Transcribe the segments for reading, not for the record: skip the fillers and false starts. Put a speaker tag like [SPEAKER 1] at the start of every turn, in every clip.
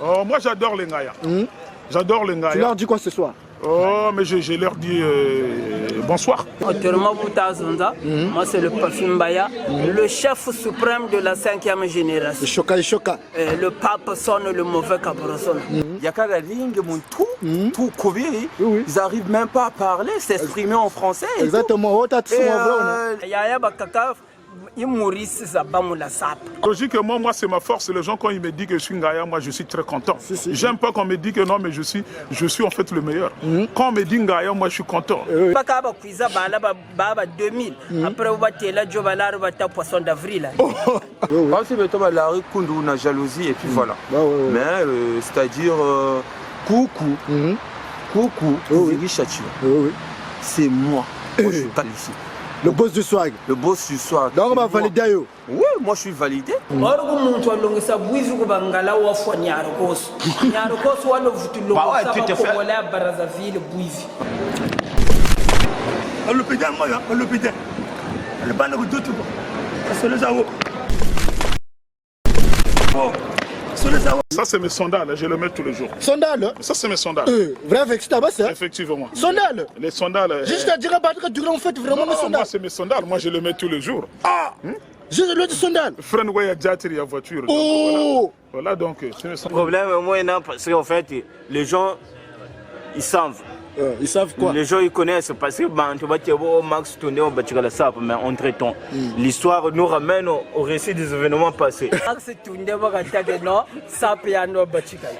[SPEAKER 1] Oh, moi j'adore les Ngaya. J'adore les Ngaya.
[SPEAKER 2] Tu leur dis quoi ce soir?
[SPEAKER 1] Oh, mais je leur dis bonsoir.
[SPEAKER 3] Moi, c'est le Parfum Baya, le chef suprême de la 5e génération.
[SPEAKER 2] Le Choka et Choka.
[SPEAKER 3] Le pape sonne le mauvais cabrosson.
[SPEAKER 4] Ils n'arrivent même pas à parler, s'exprimer en français.
[SPEAKER 2] Exactement.
[SPEAKER 1] Logiquement, moi c'est ma force. Les gens quand ils me disent que je suis Ngaya, moi je suis très content. J'aime pas qu'on me dise que non, mais je suis en fait le meilleur. Quand on me dit Ngaya, moi je suis content.
[SPEAKER 3] 2000. Après on va là, Joe Valar va ta poisson d'avril.
[SPEAKER 4] La jalousie et puis voilà. Mais c'est-à-dire coucou, c'est moi. Moi je suis qualifié.
[SPEAKER 2] Le boss du swag.
[SPEAKER 4] Le boss du swag.
[SPEAKER 2] Donc on va valider.
[SPEAKER 4] Oui, moi je suis validé.
[SPEAKER 1] Ça c'est mes sandales, je les mets tous les jours.
[SPEAKER 2] Sandales?
[SPEAKER 1] Ça c'est mes sandales.
[SPEAKER 2] Vrai avec ça, ça?
[SPEAKER 1] Effectivement.
[SPEAKER 2] Sandales?
[SPEAKER 1] Les sandales.
[SPEAKER 2] Juste à dire que tu en fait vraiment mes sandales.
[SPEAKER 1] Moi c'est mes sandales, moi je les mets tous les jours.
[SPEAKER 2] Ah! Juste le sandales.
[SPEAKER 1] Friend way à Jatri à voiture.
[SPEAKER 2] Oh!
[SPEAKER 1] Voilà donc c'est mes sandales.
[SPEAKER 5] Le problème moi non parce qu'en fait les gens ils savent.
[SPEAKER 2] Ils savent quoi?
[SPEAKER 5] Les gens ils connaissent parce que tu vas dire Max tourner au Bachikala Sap, mais entre temps, l'histoire nous ramène au récit des événements passés.
[SPEAKER 3] Max tourner au non, Sap ya no Bachikala.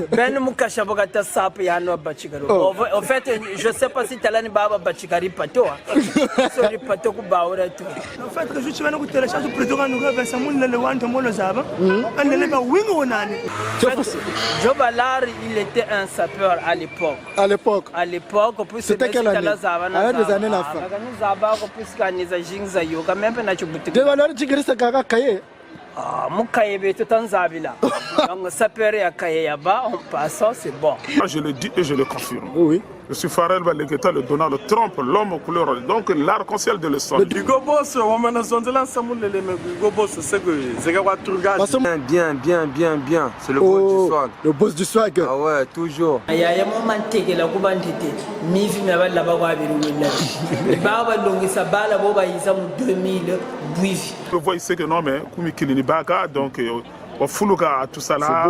[SPEAKER 3] Ben Mukasha Bogata Sap ya no Bachikala. En fait, je sais pas si Talani Baba Bachikari Pato. Sorry Pato ku baura tout.
[SPEAKER 6] En fait, je suis venu télécharger le président nous va Samoun le Wanta Molo Zaba. On ne pas wingo nani.
[SPEAKER 3] Joe Valar, il était un sapeur à l'époque. À l'époque,
[SPEAKER 2] c'était quelle année? Des années la fin.
[SPEAKER 1] Je le dis et je le confirme.
[SPEAKER 2] Oui.
[SPEAKER 1] Je suis Farel Balegeta, le Donald Trump, l'homme aux couleurs, donc l'arc-en-ciel de l'histoire.
[SPEAKER 4] Bien, c'est le boss du swag.
[SPEAKER 2] Le boss du swag.
[SPEAKER 4] Ah ouais, toujours.
[SPEAKER 1] Je vois ici que non, mais Koumi Kilini Baka, donc. Tout ça là,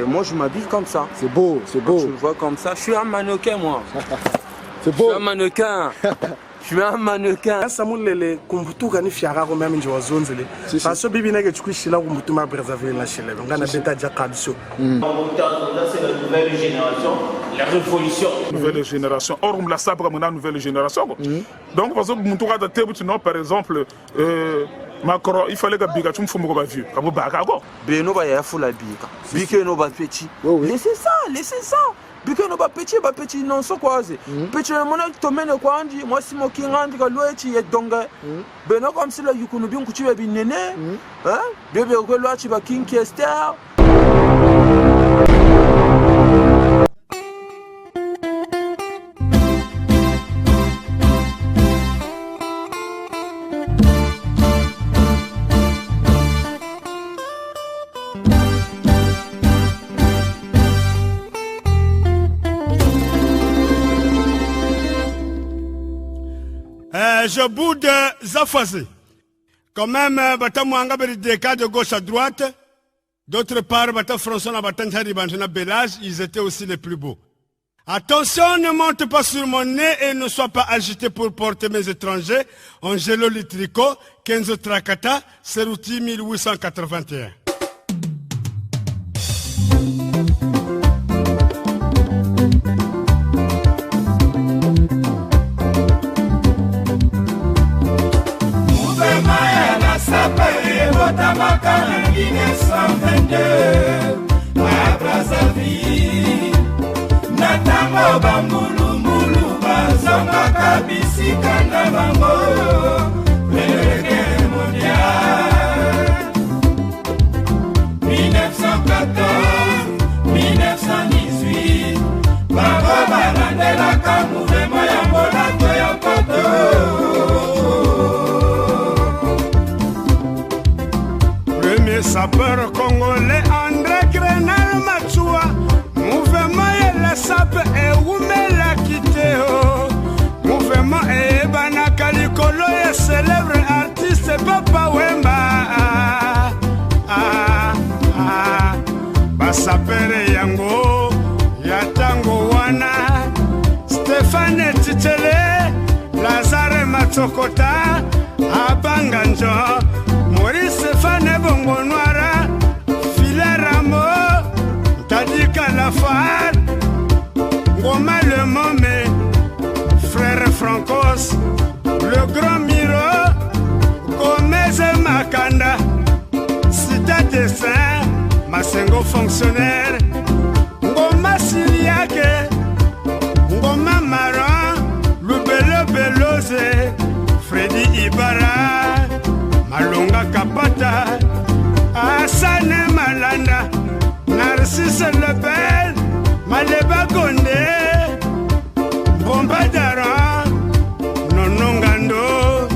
[SPEAKER 4] moi je m'habille comme ça.
[SPEAKER 2] C'est beau, c'est beau.
[SPEAKER 4] Tu me vois comme ça, je suis un mannequin moi.
[SPEAKER 2] C'est beau.
[SPEAKER 4] Je suis un mannequin. Je suis un mannequin.
[SPEAKER 6] Samoulele kumbutu kani fiara ko même nje zonzele. Parce que bibi nage tukushila kumbutu ma Brazzaville na shele. Ngana beta ja kadso.
[SPEAKER 5] C'est la nouvelle génération, la révolution.
[SPEAKER 1] Nouvelle génération. Or on la sabre mon nouvelle génération. Donc parce que mutuka da tebu non par exemple Macron, il fallait que Biga tu me fumo ba vieux. Kabo baka go.
[SPEAKER 4] Beno ba ya fula bika. Bika no ba petit. Laissez ça. Bika no ba petit non so kwaze. Petit mon to mene kwandi, moi si mo kingandi ka loechi ye donga. Beno comme si la yukunu bi nkuchi be nene. Hein? Bebe ko loachi ba king kester.
[SPEAKER 7] Je boude Zafazé. Quand même, Batamouanga des cas de gauche à droite. D'autre part, Bata François Batantari Banjana Belage, ils étaient aussi les plus beaux. Attention, ne monte pas sur mon nez et ne sois pas agité pour porter mes étrangers. Angelo Litrico, Kenzo Trakata, Serouti 1881.
[SPEAKER 8] Tamakana 1922 à Brazzaville Natango bambulu bazonga kabisika na bango Leleke mondial 1914 1918 Bango balandelaka mouvement ya mbolato ya poto
[SPEAKER 7] sapeur congolais André Grenal Machua mouvement et la sape et oumela kiteo mouvement et banaka likolo et célèbre artiste Papa Wemba basapere yango yatango wana Stéphane Titele Lazare Matsokota Abanganjo Maurice Fane Bongo Noira Filet Ramo Tadika Lafar Ngoma Le Momé Frère Francos Le Grand Miro Gomez Makanda Cité Dessin Masengo Fonctionnaire Ngoma Siriake Ngoma Maran Lubele Beloze Freddy Ibarra Malonga Kapata Asane Malanda Narcisse Lebel Maleba Gonde Bomba Dara Nonongando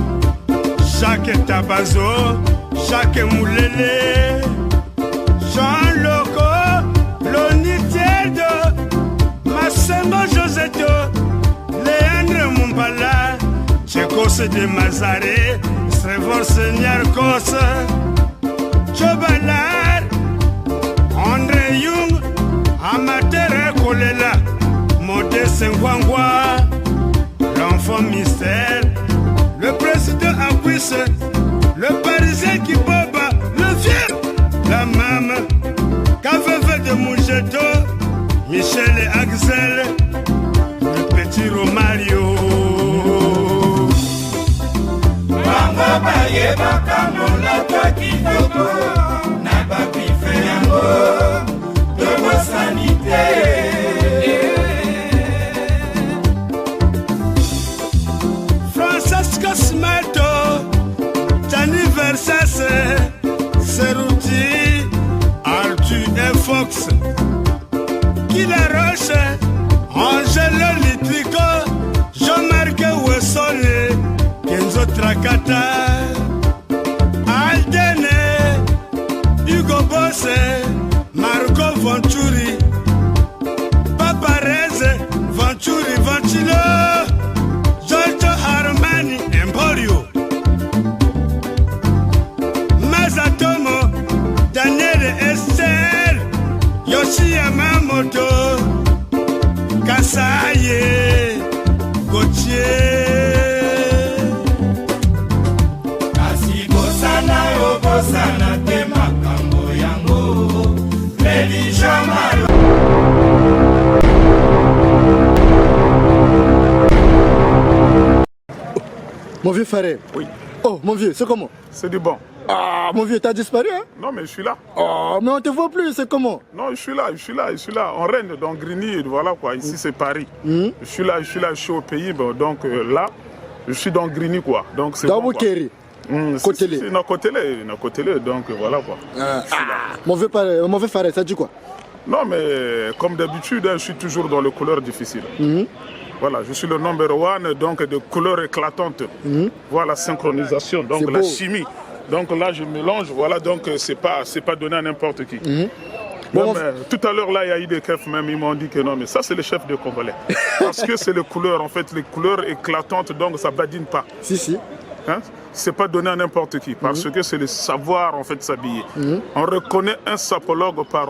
[SPEAKER 7] Jacques Tabazo Jacques Moulele Jean Loco Lonitiedo Masengo Joseto Léandre Mumbala Tchekos de Mazare Trevor Seigneur Kos Chobalar André Young Amateur Kolela Modeste Ngwangwa L'enfant mystère Le président Akwisse Le Parisien qui boba Le vieux La Mame Kaveve de Moujeto Michel et Axel Le petit Romario
[SPEAKER 8] Bango baye bakamola kwa kitoko Na babife yango De ma sanité
[SPEAKER 7] Francesco Smeto Gianni Versace Ceruti Arthur et Fox Kila Roche Angelo Litrico Jean-Marc Wessone Kenzo Trakata Aldene Hugo Bosse Marco Venturi Paparese Venturi Ventilo Giorgio Armani Emporio Mazatomo Daniel Esther Yoshi Yamamoto Kasaye Gauthier
[SPEAKER 8] Sana te makambo yango Leli Jamalo
[SPEAKER 2] Mon vieux frère.
[SPEAKER 1] Oui.
[SPEAKER 2] Oh mon vieux, c'est comment?
[SPEAKER 1] C'est du bon.
[SPEAKER 2] Ah mon vieux, t'as disparu hein?
[SPEAKER 1] Non mais je suis là.
[SPEAKER 2] Oh mais on te voit plus, c'est comment?
[SPEAKER 1] Non, je suis là. On règne dans Grigny, voilà quoi. Ici c'est Paris. Je suis là, je suis au pays. Bon, donc là, je suis dans Grigny quoi. Donc c'est
[SPEAKER 2] dans
[SPEAKER 1] bon,
[SPEAKER 2] Bukeri. Côté-lé.
[SPEAKER 1] Côté-lé, donc voilà quoi.
[SPEAKER 2] Mon vieux frère, ça dit quoi?
[SPEAKER 1] Non mais comme d'habitude, je suis toujours dans les couleurs difficiles. Voilà, je suis le number one, donc de couleurs éclatantes. Voilà, synchronisation, donc la chimie. Donc là, je mélange, voilà, donc c'est pas donné à n'importe qui. Bon, tout à l'heure, là, il y a eu des keufs même, ils m'ont dit que non, mais ça, c'est le chef des Congolais. Parce que c'est les couleurs, en fait, les couleurs éclatantes, donc ça badine pas.
[SPEAKER 2] Si.
[SPEAKER 1] Hein? C'est pas donné à n'importe qui, parce que c'est le savoir, en fait, s'habiller. On reconnaît un sapologue par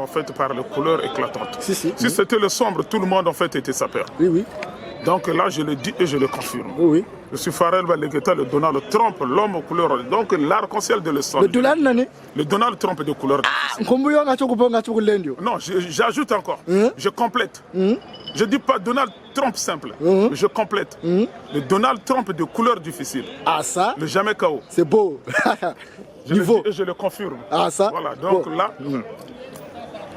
[SPEAKER 1] les couleurs éclatantes. Si c'était le sombre, tout le monde, en fait, était sapeur.
[SPEAKER 2] Oui.
[SPEAKER 1] Donc là, je le dis et je le confirme.
[SPEAKER 2] Oui.
[SPEAKER 1] Je suis Pharrell Balegeta, le Donald Trump, l'homme aux couleurs. Donc l'arc-en-ciel de l'Est.
[SPEAKER 2] Le Donald Nani?
[SPEAKER 1] Le Donald Trump de couleur. Non, j'ajoute encore. Je complète. Je ne dis pas Donald Trump simple. Je complète. Le Donald Trump de couleur difficile.
[SPEAKER 2] Ah ça?
[SPEAKER 1] Le jamais KO.
[SPEAKER 2] C'est beau.
[SPEAKER 1] Je le dis et je le confirme.
[SPEAKER 2] Ah ça?
[SPEAKER 1] Voilà, donc là...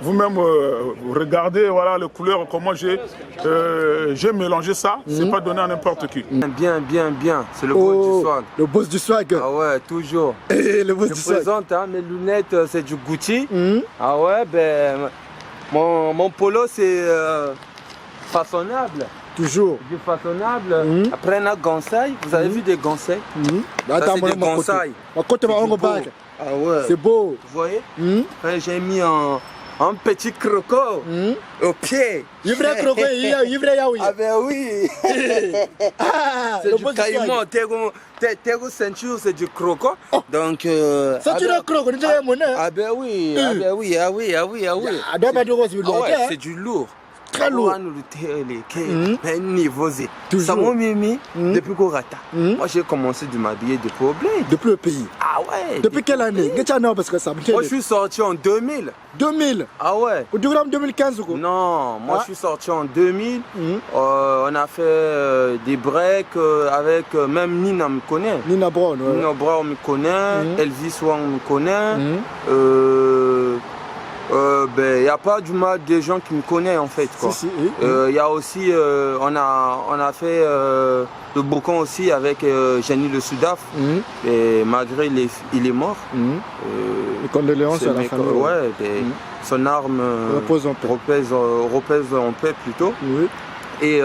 [SPEAKER 1] Vous-même, vous regardez voilà, les couleurs, comment j'ai mélangé ça. C'est pas donné à n'importe qui.
[SPEAKER 4] Bien. C'est le boss du swag.
[SPEAKER 2] Le boss du swag.
[SPEAKER 4] Ah ouais, toujours.
[SPEAKER 2] Et le boss du swag.
[SPEAKER 4] Je présente, hein, mes lunettes, c'est du Gucci. Ah ouais, ben, mon polo, c'est façonnable.
[SPEAKER 2] Toujours.
[SPEAKER 4] Du façonnable. Après, on a Gansai. Vous avez vu des Gansai? Ça, c'est des Gansai.
[SPEAKER 2] Ah ouais. C'est beau.
[SPEAKER 4] Vous voyez? Après, j'ai mis un petit croco au pied.
[SPEAKER 2] Il vrai croco, il vrai yaoui.
[SPEAKER 4] Ah ben oui. C'est du caïman. Tégou ceinture, c'est du croco. Donc.
[SPEAKER 2] Ceinture de croco, tu as mon
[SPEAKER 4] ah ben oui. Ah ben oui. Ah oui. Ah oui. Ah oui.
[SPEAKER 2] Ah ouais,
[SPEAKER 4] c'est du lourd.
[SPEAKER 2] Très lourd.
[SPEAKER 4] Niveau Z. Ça m'a mis depuis Korata. Moi j'ai commencé de m'habiller depuis au bled.
[SPEAKER 2] Depuis le pays.
[SPEAKER 4] Ah ouais.
[SPEAKER 2] Depuis quelle année? Parce que ça
[SPEAKER 4] moi je suis sorti en 2000.
[SPEAKER 2] 2000?
[SPEAKER 4] Ah ouais.
[SPEAKER 2] Au programme 2015 ou quoi?
[SPEAKER 4] Non, moi je suis sorti en 2000. On a fait des breaks avec même Nina me connaît.
[SPEAKER 2] Nina Brown, ouais.
[SPEAKER 4] Nina Brown me connaît. Elvis Wang me connaît. Il n'y a pas du mal des gens qui me connaissent en fait. Il y a aussi, on a fait le boucan aussi avec Jenny Le Soudaf. Et malgré il est mort.
[SPEAKER 2] Les condoléances à la famille.
[SPEAKER 4] Ouais, son arme repose en paix plutôt.
[SPEAKER 2] Oui.
[SPEAKER 4] Et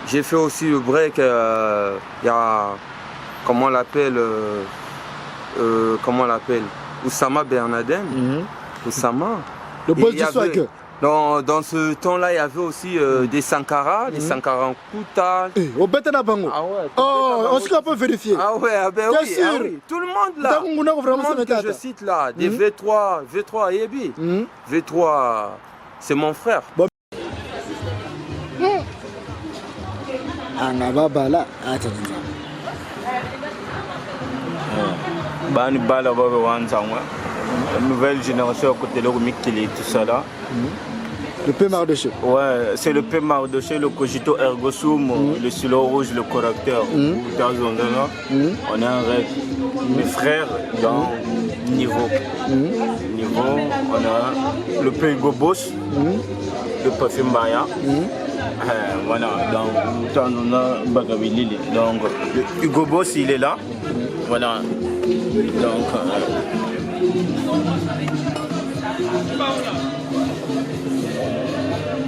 [SPEAKER 4] j'ai fait aussi le break. Il y a, comment on l'appelle Oussama Bernadem. Oussama.
[SPEAKER 2] Le boss du swag.
[SPEAKER 4] Dans ce temps-là, il y avait aussi des Sankara, des Sankara en Kouta.
[SPEAKER 2] Au Betana Bango.
[SPEAKER 4] Ah ouais.
[SPEAKER 2] Oh, on se l'a pas vérifié.
[SPEAKER 4] Ah ouais, ben oui, oui. Tout le monde là. Tout le monde que je cite là, des V3 Yebi. V3, c'est mon frère.
[SPEAKER 5] Bani Bala Baba Wanzangwa, la nouvelle génération à côté de Mikili, tout ça là.
[SPEAKER 2] Le P Mardoché.
[SPEAKER 5] Ouais, c'est le P Mardoché, le Cogito Ergo Sum, le Silo Rouge, le correcteur. On est en règle. Mes frères dans niveau. On a le P Gobos, le Parfum Maya. Voilà, donc on a Bagavili. Donc Hugo Boss il est là. Voilà. Donc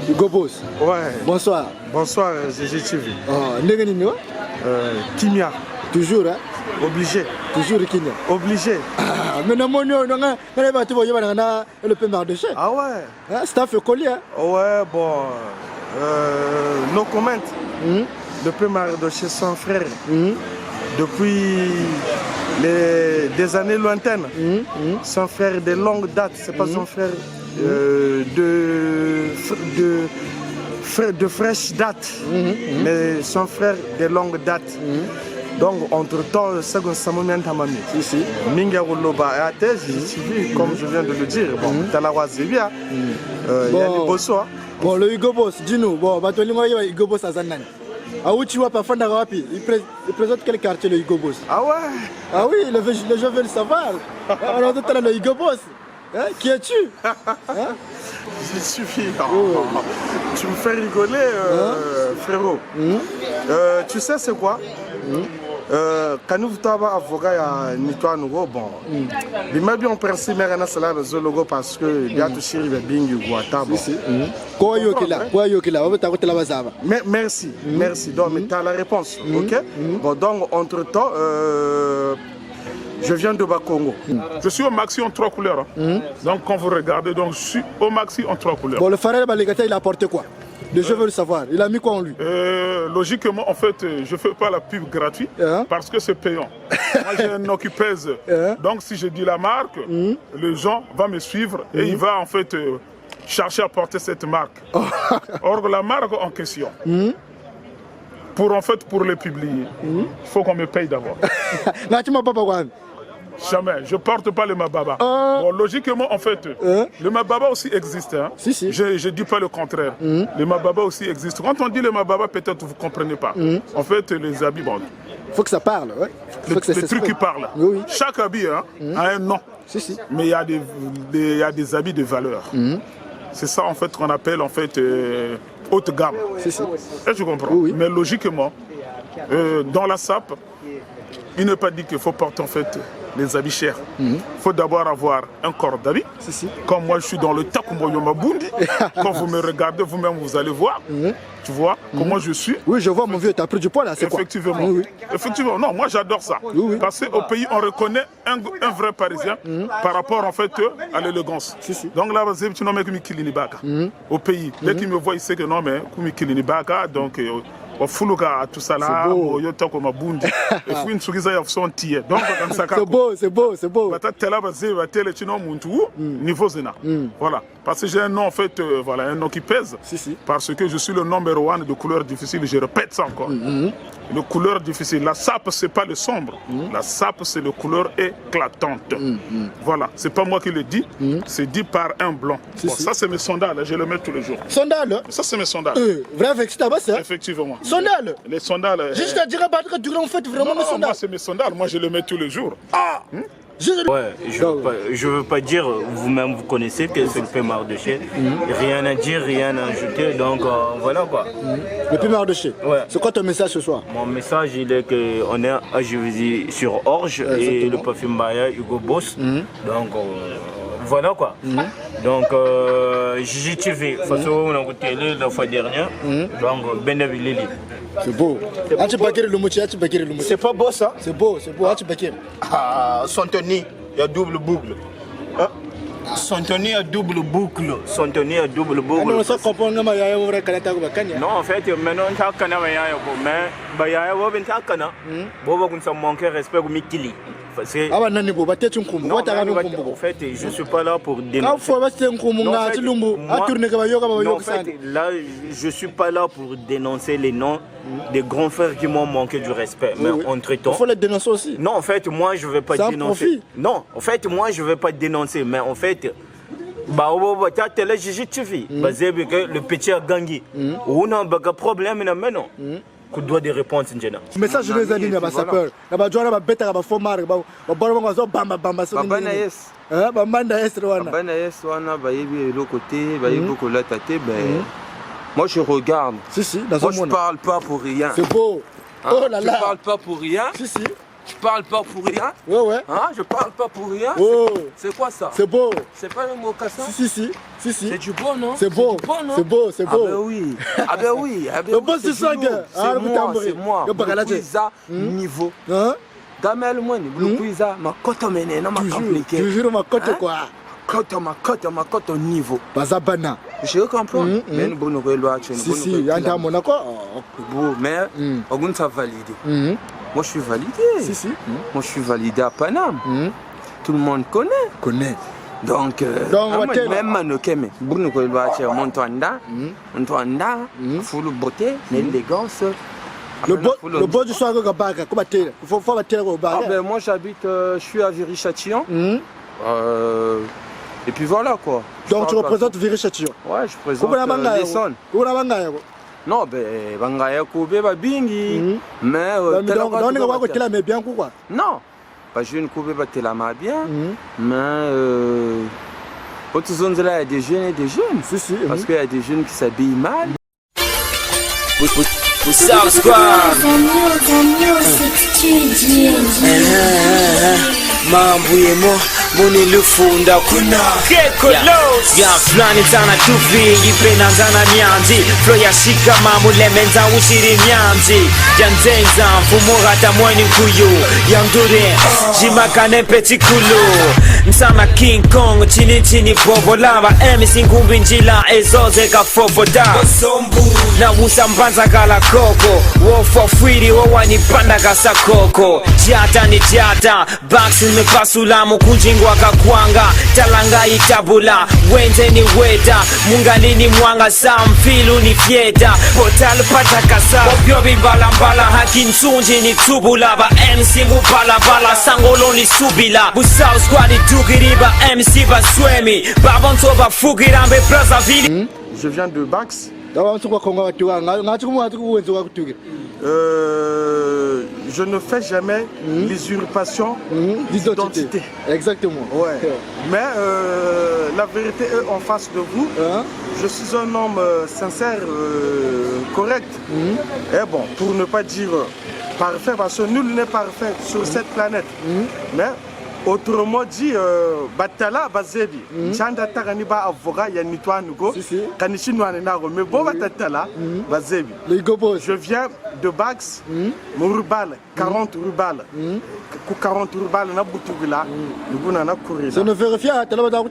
[SPEAKER 2] Hugo Boss.
[SPEAKER 6] Ouais.
[SPEAKER 2] Bonsoir.
[SPEAKER 6] Bonsoir, GGTV.
[SPEAKER 2] Oh,
[SPEAKER 6] Kimia.
[SPEAKER 2] Toujours, hein?
[SPEAKER 6] Obligé.
[SPEAKER 2] Toujours Kimia.
[SPEAKER 6] Obligé.
[SPEAKER 2] Mais non, le P Mardoché.
[SPEAKER 6] Ah ouais.
[SPEAKER 2] Staff collier.
[SPEAKER 6] Ouais, bon. No comment. Le P Mardoché, son frère. Depuis des années lointaines. Son frère de longue date. C'est pas son frère de fraîche date. Mais son frère de longue date. Donc, entre-temps, c'est un Samoumien Tamami. Ici. Minga Rouloba et Atej, comme je viens de le dire. Bon, Talawa Zébia. Il y a les Bossois.
[SPEAKER 2] Bon, le Hugo Boss, dis-nous. Bon, Hugo Boss à Zanan. Ah où tu vois pas Fanda Rapi, il présente quel quartier le Hugo Boss? Ah ouais? Ah oui, les gens veulent savoir. Alors tout à l'heure le Hugo Boss. Hein? Qui es-tu?
[SPEAKER 6] Il suffit. Tu me fais rigoler, frérot. Tu sais c'est quoi? Quand nous avons avocat à Nitoa Nouveau, bon, il m'a bien pensé mais on a cela le logo parce que il y a tout sur le bingi guata. Merci, merci. Donc, tu as la réponse, ok? Bon, donc entre temps, je viens de Bakongo.
[SPEAKER 1] Je suis au maxi en 3 couleurs. Donc quand vous regardez, donc je suis au maxi en 3 couleurs.
[SPEAKER 2] Bon, le Farel Baligata, il a apporté quoi? Les gens veulent le savoir. Il a mis quoi en lui?
[SPEAKER 1] Logiquement, en fait, je ne fais pas la pub gratuite parce que c'est payant. Moi, j'ai un occupèse. Donc, si je dis la marque, les gens vont me suivre et il va en fait chercher à porter cette marque. Or, la marque en question, pour le publier, il faut qu'on me paye d'abord.
[SPEAKER 2] Là, tu m'as pas parlé.
[SPEAKER 1] Jamais, je ne porte pas le Mababa. Bon, logiquement, en fait, le Mababa aussi existe. Hein?
[SPEAKER 2] Si.
[SPEAKER 1] Je ne dis pas le contraire. Le Mababa aussi existe. Quand on dit le Mababa, peut-être vous ne comprenez pas. En fait, les habits, bon.
[SPEAKER 2] Il faut que ça parle. Ouais.
[SPEAKER 1] Le truc qui parle.
[SPEAKER 2] Oui.
[SPEAKER 1] Chaque habit a un nom.
[SPEAKER 2] Si.
[SPEAKER 1] Mais il y a des habits de valeur. C'est ça, en fait, qu'on appelle, en fait, haute gamme.
[SPEAKER 2] Si.
[SPEAKER 1] Et je comprends.
[SPEAKER 2] Oui.
[SPEAKER 1] Mais logiquement, dans la SAP, il n'est pas dit qu'il faut porter, en fait, les habits chers. Il faut d'abord avoir un corps d'habit. Comme moi, je suis dans le Takumboyo Mabundi. Quand vous me regardez, vous-même, vous allez voir. Tu vois comment je suis.
[SPEAKER 2] Oui, je vois, mon vieux, tu as pris du poids là, c'est quoi?
[SPEAKER 1] Effectivement. Effectivement, non, moi j'adore ça. Parce qu'au pays, on reconnaît un vrai Parisien par rapport en fait à l'élégance. Donc là, tu n'as même Kilinibaka. Au pays, dès qu'il me voit, il sait que non, mais Kilinibaka, donc. Fuluka tout ça là, yo toko mabundi. Et puis une soukiza ya son tiye. Donc comme ça.
[SPEAKER 2] C'est beau, c'est beau, c'est beau.
[SPEAKER 1] Bata tela bazé va tele chino muntu niveau zena. Voilà, parce que j'ai un nom en fait voilà, un nom qui pèse. Parce que je suis le number 1 de couleur difficile, je répète ça encore. Le couleur difficile, la sape c'est pas le sombre. La sape c'est le couleur éclatante. Voilà, c'est pas moi qui le dis, c'est dit par un blanc. Bon, ça c'est mes sandales, je les mets tous les jours.
[SPEAKER 2] Sandales?
[SPEAKER 1] Ça c'est mes sandales.
[SPEAKER 2] Vrai avec ça,
[SPEAKER 1] effectivement.
[SPEAKER 2] Sandales?
[SPEAKER 1] Les sandales.
[SPEAKER 2] Juste à dire que tu en fait vraiment mes sandales.
[SPEAKER 1] Moi c'est mes sandales, moi je les mets tous les jours.
[SPEAKER 5] Ah ouais, je veux pas dire, vous-même vous connaissez que c'est le P Mardoché. Rien à dire, rien à ajouter, donc voilà quoi.
[SPEAKER 2] Le P Mardoché.
[SPEAKER 5] Ouais.
[SPEAKER 2] C'est quoi ton message ce soir?
[SPEAKER 5] Mon message il est qu'on est à Juvisy sur Orge et le parfum Maya Hugo Boss. Donc voilà quoi. Donc JTV, de toute façon on a goûté la fois dernière. Donc Beneville.
[SPEAKER 2] C'est beau.
[SPEAKER 5] C'est pas beau ça?
[SPEAKER 2] C'est beau, c'est beau.
[SPEAKER 5] Ah, Santoni, il y a double boucle. Santoni a double boucle. Santoni a double boucle. Non, en fait, maintenant, on a mais manque respect au Mikili. En fait, je ne suis pas là pour dénoncer. Là, je ne suis pas là pour dénoncer les noms des grands frères qui m'ont manqué du respect. Mais entre temps.
[SPEAKER 2] Il faut les dénoncer aussi.
[SPEAKER 5] Non, en fait, moi, je ne vais pas dénoncer. Non, en fait, moi, je ne vais pas dénoncer. Mais en fait, le petit a gagné. On a un problème maintenant. Qu'on doit des réponses.
[SPEAKER 2] Le message de les amis, c'est peur. La bajouana va bête à la forme, va bamba bamba.
[SPEAKER 4] Bana yes.
[SPEAKER 2] Bamba yes,
[SPEAKER 4] Bana yes, wana bayebi l'autre côté, bayebi kola tate, ben. Moi je regarde. Moi je parle pas pour rien.
[SPEAKER 2] C'est beau. Oh là là.
[SPEAKER 4] Je parle pas pour rien. Je parle pas pour rien.
[SPEAKER 2] Ouais.
[SPEAKER 4] Hein? Je parle pas pour rien.
[SPEAKER 2] Oh.
[SPEAKER 4] C'est quoi ça?
[SPEAKER 2] C'est beau.
[SPEAKER 4] C'est pas le mot cassant?
[SPEAKER 2] Si.
[SPEAKER 4] C'est du bon, non?
[SPEAKER 2] C'est beau.
[SPEAKER 4] C'est
[SPEAKER 2] beau.
[SPEAKER 4] Ah ben oui. Ah ben oui.
[SPEAKER 2] Le bon c'est ça que.
[SPEAKER 4] C'est moi. Quiza niveau. Gamel moi ni quiza ma koto mene na ma compliqué.
[SPEAKER 2] Toujours ma koto quoi.
[SPEAKER 4] Ma koto niveau.
[SPEAKER 2] Bazabana.
[SPEAKER 4] Je comprends. Mais nous bonne loi tu nous.
[SPEAKER 2] Si, yanda Monaco.
[SPEAKER 4] Bon, mais on ça validé. Moi je suis validé. Moi je suis validé à Paname. Tout le monde connaît. Donc même Manokeme, Bruno Kolbache, Montoanda, full beauté, l'élégance.
[SPEAKER 2] Le beau du soir, il faut battre au bar.
[SPEAKER 4] Moi j'habite, je suis à Viry-Châtillon. Et puis voilà quoi.
[SPEAKER 2] Donc tu représentes Viry-Châtillon?
[SPEAKER 4] Ouais, je présente l'Essonne. Non, ben, Bangaya Koube Babingi. Mais. Non, pas je ne Koube Batelama bien. Mais. Autres zones là, il y a des jeunes et des jeunes. Parce qu'il y a des jeunes qui s'habillent mal.
[SPEAKER 9] Mambuyemo munilufunda kuna ya fulani tana tupi ipena zana nyanzi flo ya shika mamulemenza ushiri nyanzi janzenza mfumurata mweni kuyu yamdure jimakane petikulu msama King Kong chini bobo lava MC ngumbi njila ezoze kafofoda na usambanza kala koko wofo free wani panda kasa koko jata ni jata Bax mepasula mukujingwa kakwanga talanga itabula wenze ni weta mungalini mwanga samfilu ni fieta portal patakasa obyo bimbalambala hakinsunji ni tubula ba MC mupalabala sangolo ni subila busal squad tukiriba MC baswemi babonto bafugirambe Brazzaville.
[SPEAKER 6] Je viens de Bax. Je ne fais jamais l'usurpation d'identité.
[SPEAKER 2] Exactement.
[SPEAKER 6] Ouais. Mais la vérité est en face de vous. Je suis un homme sincère, correct. Et bon, pour ne pas dire parfait, parce que nul n'est parfait sur cette planète. Mais Autrement dit, Batala, Bazebi, Chanda Tarani ba avocat, Yanitwa Nugo, Kanishinwa Nago, mais bon Batala, Bazebi. Je viens de Bax, mon rubal, 40 rubal. 40 rubal, na Boutugula, nous na courir.
[SPEAKER 2] Ça ne vérifie à Talabada.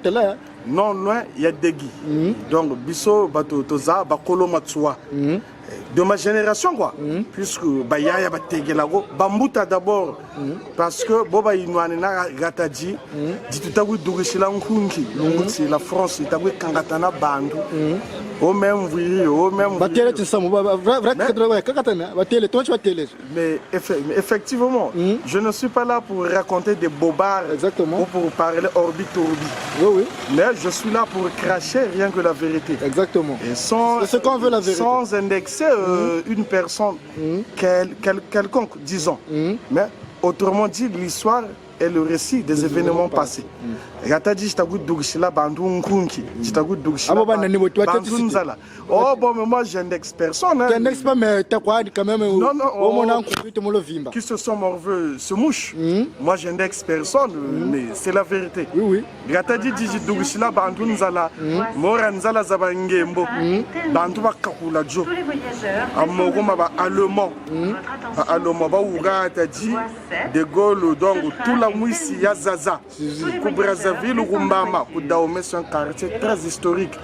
[SPEAKER 6] Non, non, il y a des guides. Donc, Bisso, Bato, Toza, Bakolo Matsua. De ma génération, quoi. Puisque Bayaya Bategelago, Bambuta d'abord, parce que Boba Inouanena Gatadji, dit tout à coup Dourishila Nkunki, c'est la France, c'est à coup Kangatana Bandu, au même oui, au même.
[SPEAKER 2] Batele, tu sais,
[SPEAKER 6] mais effectivement, je ne suis pas là pour raconter des bobards ou pour parler orbi-tourbi.
[SPEAKER 2] Oui.
[SPEAKER 6] Mais je suis là pour cracher rien que la vérité.
[SPEAKER 2] Exactement.
[SPEAKER 6] Et sans,
[SPEAKER 2] ce qu'on veut la vérité.
[SPEAKER 6] Sans indexer une personne quelconque, disons. Mais autrement dit, l'histoire est le récit des événements passés. Gatadi Jitagout Dougshila Bandou Nkunki, Jitagout Dougshila Bandou Nzala. Oh bon, mais moi j'indexe personne.
[SPEAKER 2] Tu indexes pas, mais t'as quoi quand même?
[SPEAKER 6] Non, qui se sont morveux se mouche. Moi j'indexe personne, mais c'est la vérité.
[SPEAKER 2] Oui.
[SPEAKER 6] Gatadi Dougshila Bandou Nzala, Mora Nzala Zabangembo, Bandou Bakakula Jo, Amoroma Allemand, Allemand, Baouga Tadi, De Gaulle, donc tout la mouissi Yazaza, Brazzaville ou Rumbama, Koudaomé, c'est un quartier très historique.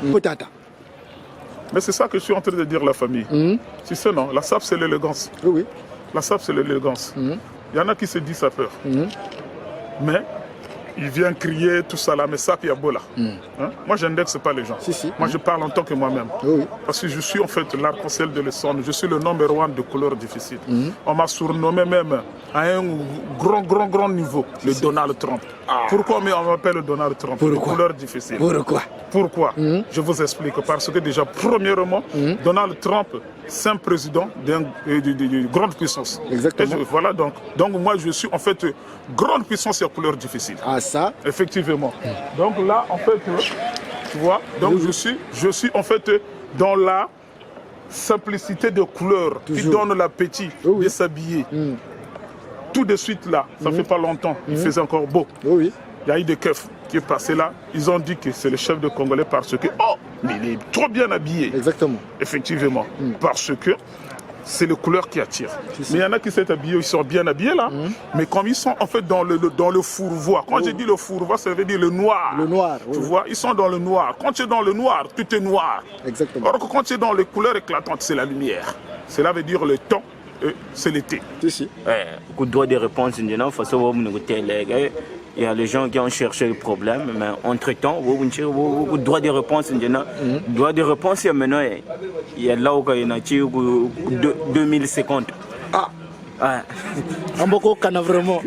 [SPEAKER 1] Mais c'est ça que je suis en train de dire à la famille. Si c'est non, la SAP c'est l'élégance.
[SPEAKER 2] Oui.
[SPEAKER 1] La SAP c'est l'élégance. Il y en a qui se disent ça peur. Mais il vient crier tout ça là, mais SAP il y a beau là. Moi j'indexe pas les gens. Moi je parle en tant que moi-même. Parce que je suis en fait l'arc-en-ciel de l'Essonne. Je suis le number one de couleurs difficiles. On m'a surnommé même à un grand niveau le Donald Trump. Pourquoi on m'appelle Donald Trump? De couleurs difficiles. Pourquoi? Je vous explique. Parce que déjà, premièrement, Donald Trump, c'est un président d'une grande puissance.
[SPEAKER 2] Exactement.
[SPEAKER 1] Voilà donc moi je suis en fait grande puissance et couleurs difficiles.
[SPEAKER 2] Ah ça?
[SPEAKER 1] Effectivement. Donc là en fait, tu vois, donc je suis en fait dans la simplicité de couleurs qui donne l'appétit de s'habiller. Tout de suite là, ça fait pas longtemps, il faisait encore beau. Il y a eu des keufs qui est passé là, ils ont dit que c'est le chef de Congolais parce que, mais il est trop bien habillé.
[SPEAKER 2] Exactement.
[SPEAKER 1] Effectivement, parce que c'est les couleurs qui attirent. Mais il y en a qui sont habillés, ils sont bien habillés là, mais comme ils sont en fait dans le fourvoie, quand je dis le fourvoie, ça veut dire le noir.
[SPEAKER 2] Le noir,
[SPEAKER 1] tu vois, ils sont dans le noir. Quand tu es dans le noir, tout est noir.
[SPEAKER 2] Exactement.
[SPEAKER 1] Alors que quand tu es dans les couleurs éclatantes, c'est la lumière. Cela veut dire le temps. C'est l'été.
[SPEAKER 5] Beaucoup de droits de réponse, il y a les gens qui ont cherché le problème, mais entre-temps, beaucoup de droits de réponse, droits de réponse, il y a là où il y a 2050.
[SPEAKER 2] On va vraiment.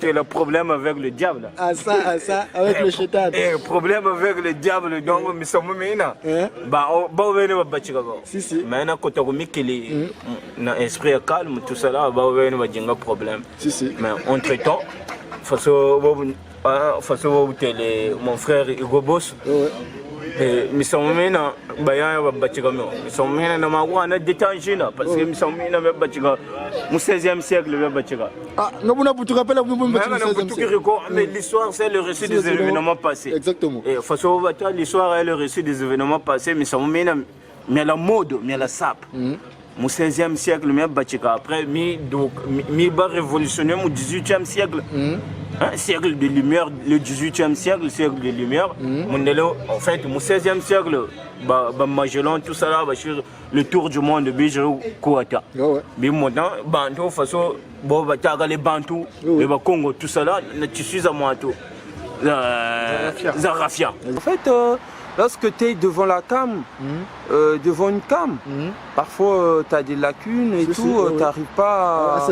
[SPEAKER 5] Le problème avec le diable.
[SPEAKER 2] Avec le chétan.
[SPEAKER 5] Le problème avec le diable, donc, nous sommes maintenant. Maintenant, quand on a un esprit calme, tout ça là, on a un problème. Mais entre-temps, mon frère Hugo Boss, nous sommes maintenant, nous sommes maintenant détangés parce que nous sommes maintenant au 16e siècle. Mais l'histoire, c'est le récit des événements passés.
[SPEAKER 2] Exactement.
[SPEAKER 5] L'histoire est le récit des événements passés, mais nous sommes maintenant, mais la mode, mais la sape. Au 16e siècle, après, mi révolutionné au 18e siècle. Siècle de lumière, le 18e siècle, siècle de lumière. En fait, au 16e siècle, Magellan, tout ça là, le tour du monde, Bijou, Kouata. Mais maintenant, Bantou, façon, les Bantous, les Congo, tout ça là, tu suis à moi tout. Zarafia. En fait, lorsque tu es devant la cam, devant une cam, parfois tu as des lacunes et tu n'arrives pas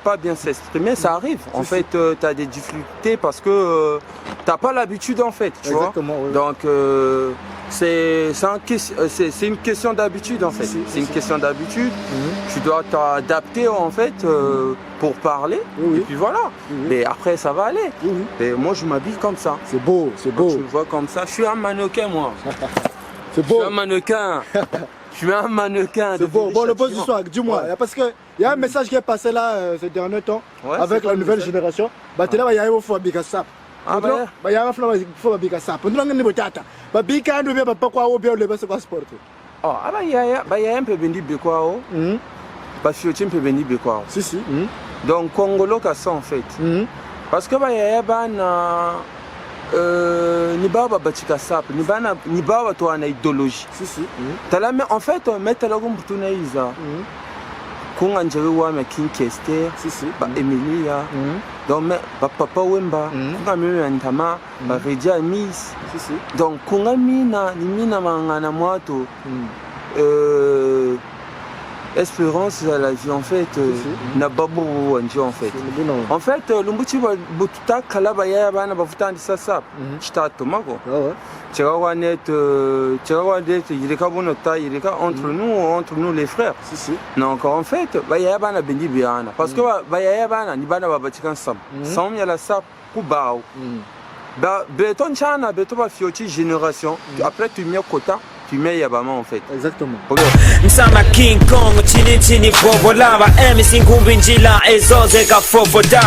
[SPEAKER 5] à bien s'exprimer, ça arrive. En fait, tu as des difficultés parce que tu n'as pas l'habitude en fait. Tu vois. Donc,
[SPEAKER 4] c'est une question d'habitude en fait. C'est une question d'habitude. Tu dois t'adapter en fait pour parler. Et puis voilà. Mais après ça va aller. Et moi je m'habille comme ça.
[SPEAKER 2] C'est beau, c'est beau.
[SPEAKER 4] Tu me vois comme ça. Je suis un mannequin moi.
[SPEAKER 2] C'est beau.
[SPEAKER 4] Je suis un mannequin. Je suis un mannequin.
[SPEAKER 2] C'est beau. Bon, le boss du soir, dis-moi. Parce qu'il y a un message qui est passé là ces derniers temps avec la nouvelle génération. Bah, tu là, il y a un faux Bikasap. Ah, bah, il y a un faux Bikasap. On dirait que nous avons bah, Bika, nous avons pas quoi ou bien le best passeport.
[SPEAKER 4] Ah, bah, il y a un peu béni Bekwa. Parce que tu peux béni Bekwa.
[SPEAKER 2] Si, si.
[SPEAKER 4] Donc, Congolo, ça en fait. Parce que, bah, il y a ni baba batika sap ni baba to ana idéologie
[SPEAKER 2] si
[SPEAKER 4] tala mais en fait mettre la gombe tunaiza kunga njawe wa ma Kinkester ba Emilia donc ba papa wemba kunga mimi ntama ba redia miss donc kunga mina ni mina mangana mwato espérance à la vie en fait na babu wanji en fait lumbuchi bututa kala baya bana bafuta ndi sasa chitato mako tira wanet yireka bonota yireka entre nous les frères donc en fait baya bana bendi biana parce que baya bana ni bana babatika sam ya la sap ku bao ba beton chana beto ba fioti génération après tu mets quota tu mets Yabama en fait.
[SPEAKER 2] Exactement.
[SPEAKER 9] Msama King Kong chini chini bobo lava MC Ngumbinjila ezoze ka foboda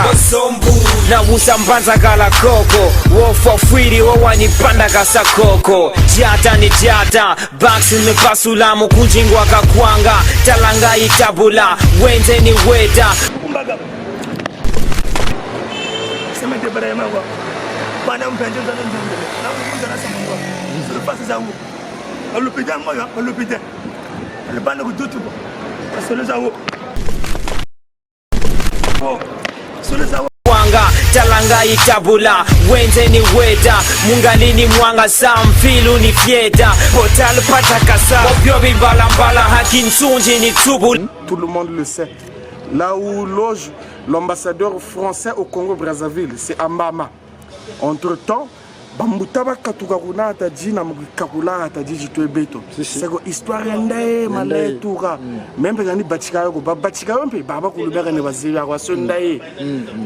[SPEAKER 9] na usambanza kala koko wo for free wo wani panda kasa koko jata ni jata bax ni pasula mukujingwa kakwanga talanga itabula wenze ni weta
[SPEAKER 10] kumbaga sema de barema wa bana mpenzi za ndio na mkunza na samangwa sio pasi zangu alupita moyo alupita alibana kudutu solo zawo solo zawo
[SPEAKER 9] wanga talanga itabula wenze ni weta mungalini mwanga samfilu ni fieta hotel patakasa bobyo bibalambala hakinsunji ni tubu.
[SPEAKER 6] Tout le monde le sait. Là où loge l'ambassadeur français au Congo-Brazzaville, c'est Ambama. Entre-temps, bambutaba katuka kuna ataji na mukakula ataji jitwe beto seko histoire ndae malay tuka membe ngani bachika yoko bachika yompe baba kulubeka ne bazili ya kwaso ndae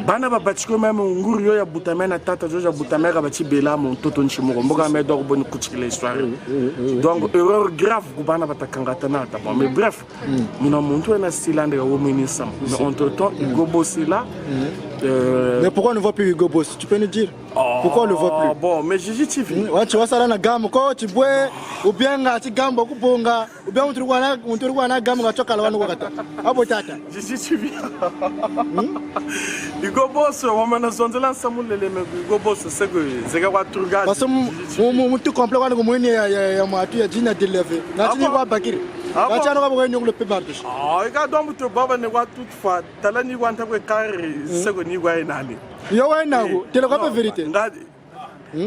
[SPEAKER 6] bana ba bachiko meme nguru yo ya butamena tata jo ya butameka bachi bela mon toto nchimoko mboka me doko boni kuchikile histoire donc erreur grave kubana batakangata na ta mais bref mina muntu na silande wo minisam mais entre temps Hugo Boss là
[SPEAKER 2] mais pourquoi on ne voit plus Hugo Boss? Tu peux nous dire pourquoi on ne le voit plus?
[SPEAKER 6] Bon, mais Gigi TV.
[SPEAKER 2] Tu vois ça là na gamme ko tu bois ou bien ngati gambo kubonga ou bien unturwa na gamme ngachoka lawanu wakata. Abo tata.
[SPEAKER 6] Gigi TV. Hugo Boss wamana zonzela samulele me Hugo Boss sega wa turga.
[SPEAKER 2] Parce que mutu complet kwa ngomweni ya mwatu ya jina deleve. Ngati ni kwa bakiri. Ngati ano kwa ngomweni le pebardish.
[SPEAKER 6] Ika domu to baba ne kwa toutefois talani kwa ntabwe kare sego ni kwa enali.
[SPEAKER 2] Yo wa nago tele kwa vérité.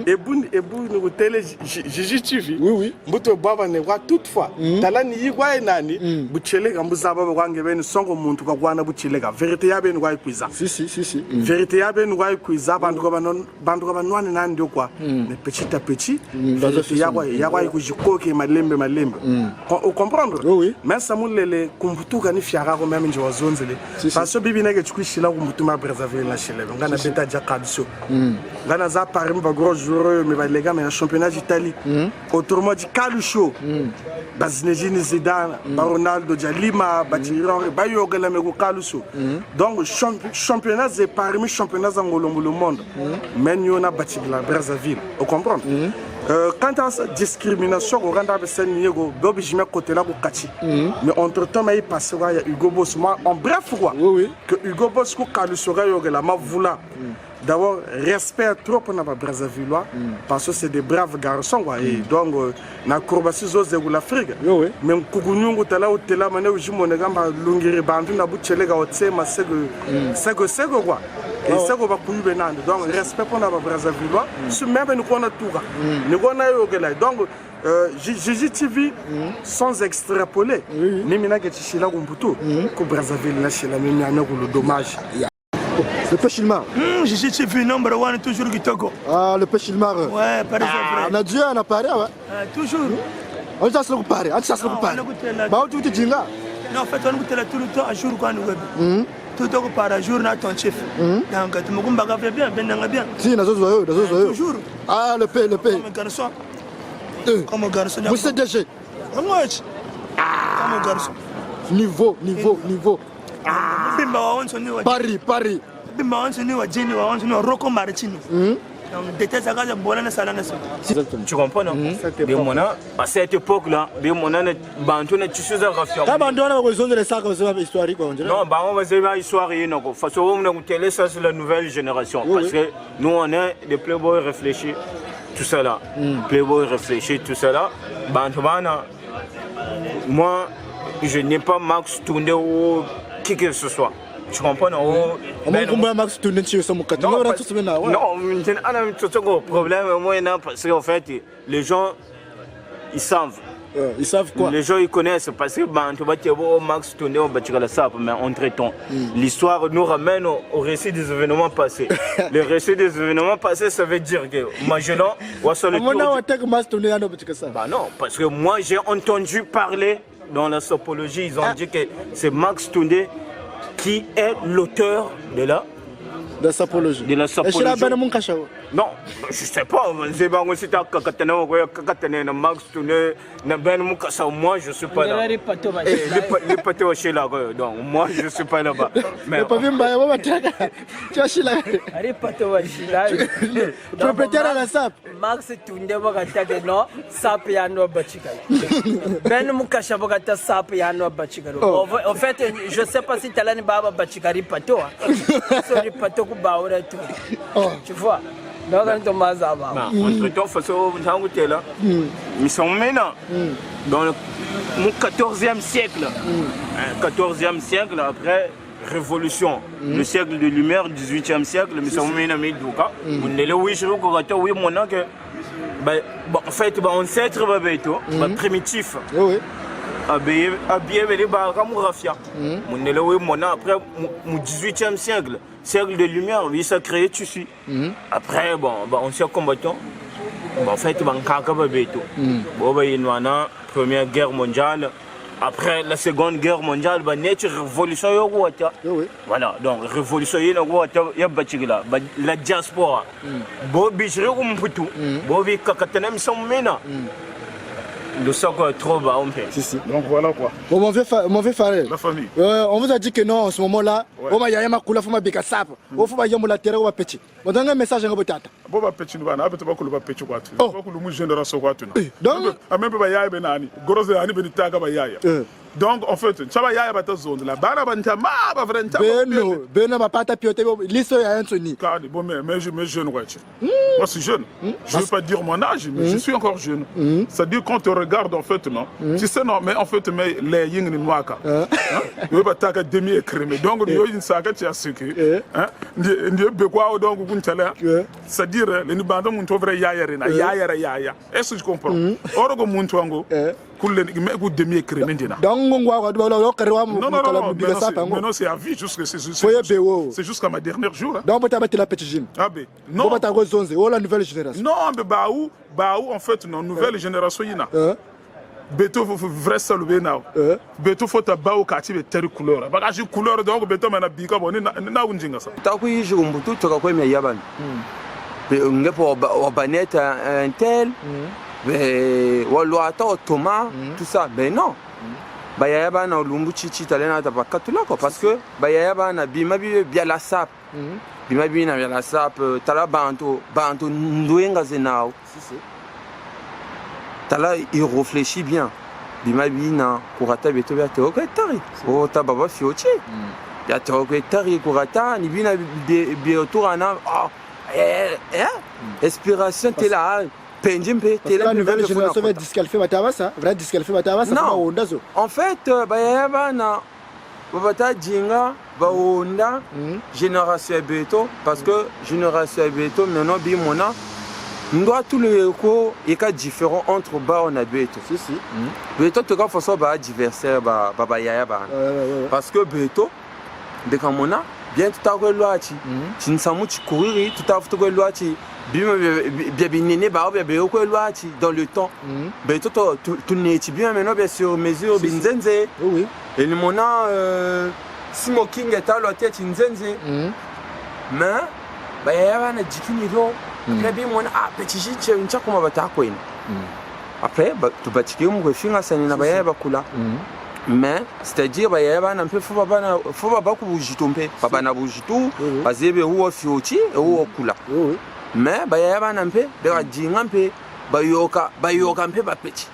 [SPEAKER 6] Ebu nous télé Gigi TV.
[SPEAKER 2] Oui.
[SPEAKER 6] Mbuto baba ne kwa toutefois. Talani yigwa enani. Buchele kambuza baba kwange beni songo muntu kwa kwana buchele ka. Vérité ya beni kwa ikwiza.
[SPEAKER 2] Si.
[SPEAKER 6] Vérité ya beni kwa ikwiza bandu kwa banwane nani ndio kwa. Mais petit à petit. Vérité ya kwa ikujikoke malembe. Vous comprendre?
[SPEAKER 2] Oui.
[SPEAKER 6] Mais ça moulele kumbutuka ni fiara ko même nje wazonzele. Parce que bibi nege chikushila kumbutuma Brazzaville na shele. Ngana beta jakabso. Ngana za parim ba gros joueur mais les gars mais un championnat d'Italie autrement dit Calucho Zinedine Zidane Ronaldo Lima Batiran Bayogala me Calucho donc championnat c'est parmi championnats angolombo le monde mais nous on a bâti la Brazzaville vous comprenez quant à cette discrimination au rendre avec Niego Bobi je mets côté là pour Kati mais entre temps mais il passe il y a Hugo Boss moi en bref quoi que Hugo Boss ko Calucho Yogala ma voula. D'abord, respect trop pour les Brazzavillois parce que c'est des braves garçons. Et donc, na courbassi zose de l'Afrique. Même Kugunyungu tala ou tela mané ou jimonegamba lungiri bandu na butchelega otsema sego quoi. Et sego ba kuyu benande. Donc, respect pour les Brazzavillois. Ce même nous connaît tout ça. Nous connaît yogela. Donc, Gigi TV sans extrapoler. Ni mina que chila kumbuto ko Brazzaville na chila mimi ana ko le dommage.
[SPEAKER 2] Le Péchilmar.
[SPEAKER 10] J'ai vu number one toujours du Togo.
[SPEAKER 2] Ah, le Péchilmar.
[SPEAKER 10] Ouais, par exemple.
[SPEAKER 2] On a dû en appareil, ouais.
[SPEAKER 10] Toujours.
[SPEAKER 2] On a se comparer, on a se comparer. Bah, tu te dis là.
[SPEAKER 10] Non, en fait, on a tout le temps à jour quand nous tout le par jour, on a ton chef. Donc, tu me comprends bien, bien.
[SPEAKER 2] Si, on a
[SPEAKER 10] toujours.
[SPEAKER 2] Ah, le P.
[SPEAKER 10] Comme garçon. Comme garçon.
[SPEAKER 2] Vous êtes DG.
[SPEAKER 10] Comme garçon.
[SPEAKER 2] Niveau. Paris.
[SPEAKER 5] Tu comprends, non? À cette époque-là, on a tu sais, non, on va dire l'histoire. Ça, c'est la nouvelle génération. Parce que nous, on est des playboys réfléchis, tout ça là. Playboys réfléchis, tout ça là. Moi, je n'ai pas Max tourné ou qui que ce soit. Tu comprends? Non,
[SPEAKER 2] Max tourné sur son
[SPEAKER 5] non, problème, parce qu'en fait, les gens, ils savent.
[SPEAKER 2] Ils savent quoi?
[SPEAKER 5] Les gens ils connaissent parce que Max tourné mais entre-temps, l'histoire nous ramène au récit des événements passés. Le récit des événements passés, ça veut dire que Magellan non, parce que moi j'ai entendu parler dans la sopologie, ils ont dit que c'est Max Toundé qui est l'auteur de la
[SPEAKER 2] sapologie.
[SPEAKER 5] De la sapologie. Non, je sais pas. Moi, je suis pas là. Donc, moi, je suis pas là-bas. Mais
[SPEAKER 2] propriétaire à la SAP.
[SPEAKER 3] Max Toundé Bogata non, SAP Yano Bachika. Ben Mukasha Bogata SAP Yano Bachika. En fait, je sais pas si Talani Baba Bachikari Pato. Sorry Pato Baura. Tu vois?
[SPEAKER 5] Entre-temps, ils sont maintenant dans le 14e siècle. 14e siècle après Révolution, le siècle de lumière, 18e siècle, ils sont maintenant. En fait, ancêtre primitif. Habillé comme Rafia. Après, au 18e siècle, siècle de lumière, oui, ça crée tissu. Après, ancien combattant, en fait, Première Guerre mondiale. Après la Seconde Guerre mondiale, il y a une révolution. Voilà, donc révolution, il y a la diaspora. Le socle trop bas, on fait.
[SPEAKER 1] Donc voilà quoi.
[SPEAKER 2] Bon, mon vieux Farel.
[SPEAKER 1] La famille.
[SPEAKER 2] On vous a dit que non, en ce moment-là, on va y aller à Makula, on va béca sap. On va y aller à la terre, on va petit. On donne un message à Robotata.
[SPEAKER 1] Bon, va petit, on va petit quoi. Donc, le génération quoi. Donc, même pas yaya benani. Grosse année benitaga ba yaya. Donc en fait, ça va y aller à zone là. Bana banta ma ba vrenta.
[SPEAKER 2] Beno ba pata pioté listo ya Anthony.
[SPEAKER 1] Bon mais je jeune ouais. Moi je suis jeune. Je ne veux pas dire mon âge, mais je suis encore jeune. C'est-à-dire quand tu regardes en fait non. Tu sais non, mais en fait mais les ying ni mwaka. Je veux pas taka demi écrémé. Donc il y a une saga qui a ce que hein. Ndiye bekwa donc kuntala. C'est-à-dire les nibanda muntu vrai yaya rena yaya. Est-ce que tu comprends? Orogo muntu wango. Non, c'est à vie, c'est jusqu'à ma dernière jour.
[SPEAKER 2] Donc, tu as la petite gym.
[SPEAKER 1] Non,
[SPEAKER 2] la nouvelle génération.
[SPEAKER 1] Non, mais Baou, en fait, non, nouvelle génération, il y a. Beto vrai salué now. Beto faut ta bao kati be teri couleur. Bagage couleur donc beto mana bika boni na unjinga sa.
[SPEAKER 4] Ta ku yiji umbutu to ka ko me yaban. Be ngepo obanet un tel. Walwata Thomas tout ça. Ben non. Bayaya bana lumbu chichi talena ta pakatula ko parce que bayaya bana bima bien la sap. Bima bina bien la sap tala banto ndoenga zenao. Tala il réfléchit bien. Bima bina kurata beto ya te oketari. O ta baba fiochi. Ya te oketari kurata ni bina bi oturana. Inspiration te la.
[SPEAKER 2] La nouvelle génération va disqualifier Batavasa. Va disqualifier Batavasa.
[SPEAKER 4] Non. En fait, Bayabana, Babata Djinga, Baonda, Génération Beto, parce que Génération Beto, maintenant, Bimona, nous doit tout le écho et cas différent entre Baona et Beto. Beto, tu as fait ça, adversaire, Babayaba. Parce que Beto, dès qu'on a, bien tout à ko loachi chin samu chi courir tout à ko loachi bien bien nene ba bien ko loachi dans le temps ben tout ne ti bien maintenant bien sur mesure binzenze
[SPEAKER 2] oui
[SPEAKER 4] et le mona smoking est à la tête nzenze mais ba ya bana jikini do après bien mona petit chiche ncha kuma batako ina après tu batike mu ko finga sanina ba ya bakula mais c'est-à-dire bah yaba na mpe faut pas ku bujitompe papa na bujitu bazebe huwa fioti huwa kula mais bah yaba na mpe ba jinga mpe bayoka mpe ba petit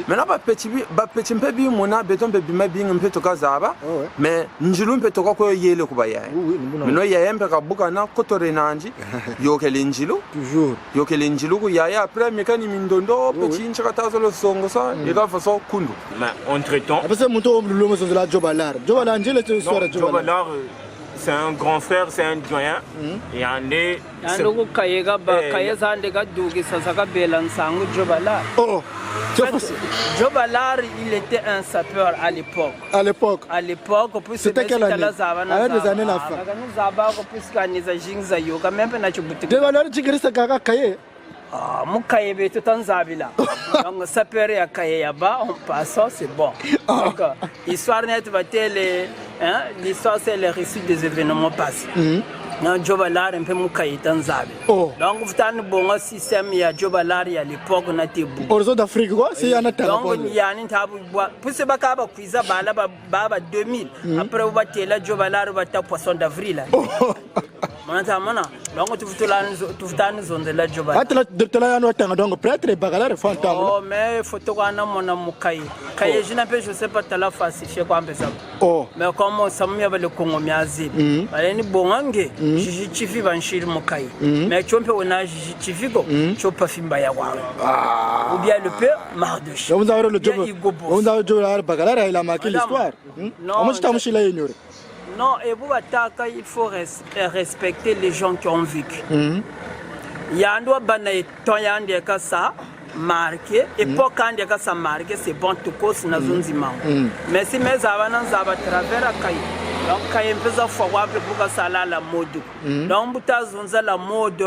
[SPEAKER 4] maintenant ba petit mpe bi mona beton mpe bima bi mpe to kazaba mais njilu mpe to ko yele ku ba yaya maintenant yaya mpe ka buka na kotore nanji yokele njilu
[SPEAKER 2] toujours
[SPEAKER 4] yokele njilu ku yaya après mekani mindondo petit nchaka tazolo songo sa ega façon kundu
[SPEAKER 5] mais entre temps
[SPEAKER 2] parce que monto lo mo la Jobalar njele to histoire
[SPEAKER 5] Jobalar c'est un grand frère, c'est un doyen. Et on est.
[SPEAKER 3] Jobalar, il était un sapeur à l'époque.
[SPEAKER 2] À l'époque.
[SPEAKER 3] À l'époque,
[SPEAKER 2] c'était quelle année? À des années la fin.
[SPEAKER 3] Mukaye tout en Zabila. Donc sapeur ya Kayeba, on passe, c'est bon. Donc histoire net va télé, hein, l'histoire c'est le récit des événements passés. Non Jobalar un peu Mukaye Tanzabi. Donc vous avez un bon système il y a Jobalar à l'époque on a été beau.
[SPEAKER 2] Aux autres d'Afrique quoi, c'est un attaque.
[SPEAKER 3] Donc il y a un tabu bois. Pour ce bakaba kuiza baba 2000. Après vous battez la Jobalar va ta poisson d'avril. Mana donc tu futani zonde la Jobalar.
[SPEAKER 2] Atla de la no tanga donc prêtre bagalar fantôme.
[SPEAKER 3] Oh mais photo kana mona mukai. Kaye je sais pas tala falsifié quoi mpesa. Mais comme ça me avait le Congo miazi. Baleni bongange jiji chifi banshiri mukai. Mais chompe ona jiji chifi go chopa fimba ya wa. Ou bien le père Mardoche.
[SPEAKER 2] On a le job. On a le job bagalar il a marqué l'histoire. Comment tu t'as mouché la ignorer?
[SPEAKER 3] Non, et vous attaquez, il faut respecter les gens qui ont vécu. Il y a un doigt banay, tant y a un que ça marqué, et pour quand il y a ça marqué, c'est bon tout cause na zone zimang. Mais si mes avances à travers la caille, donc quand il peut se faire pour que ça la mode. Donc buta zonza la mode.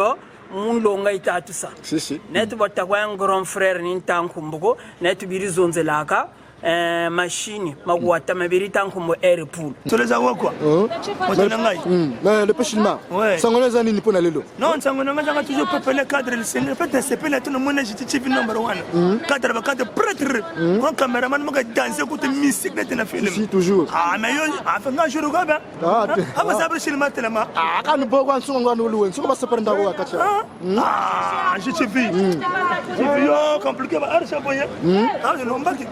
[SPEAKER 3] Mon longa ita tout ça.
[SPEAKER 2] Si.
[SPEAKER 3] Net bota un grand frère ni tankumbuko, net biri zonze laka. Machine, Magwata, Mabiritan comme airpool.
[SPEAKER 10] Tu les as quoi?
[SPEAKER 2] Le péchinement. Sangola Zani ni pona lelo.
[SPEAKER 10] Non, Sangola a toujours peuplé le cadre, le Seigneur peut être là tout le monde est number 1. Cadre prêtre, un caméraman m'a dansé côté mystique dans la film.
[SPEAKER 2] Si, toujours.
[SPEAKER 10] Ah, mais enfin, je regarde. Ah, mais ça va chez le matin.
[SPEAKER 2] Ah, quand nous pouvons en son nous on va se prendre à Katia.
[SPEAKER 10] Ah, je te vis. J'ai vu, compliqué, ah, ça va. Ah, je l'ai battu.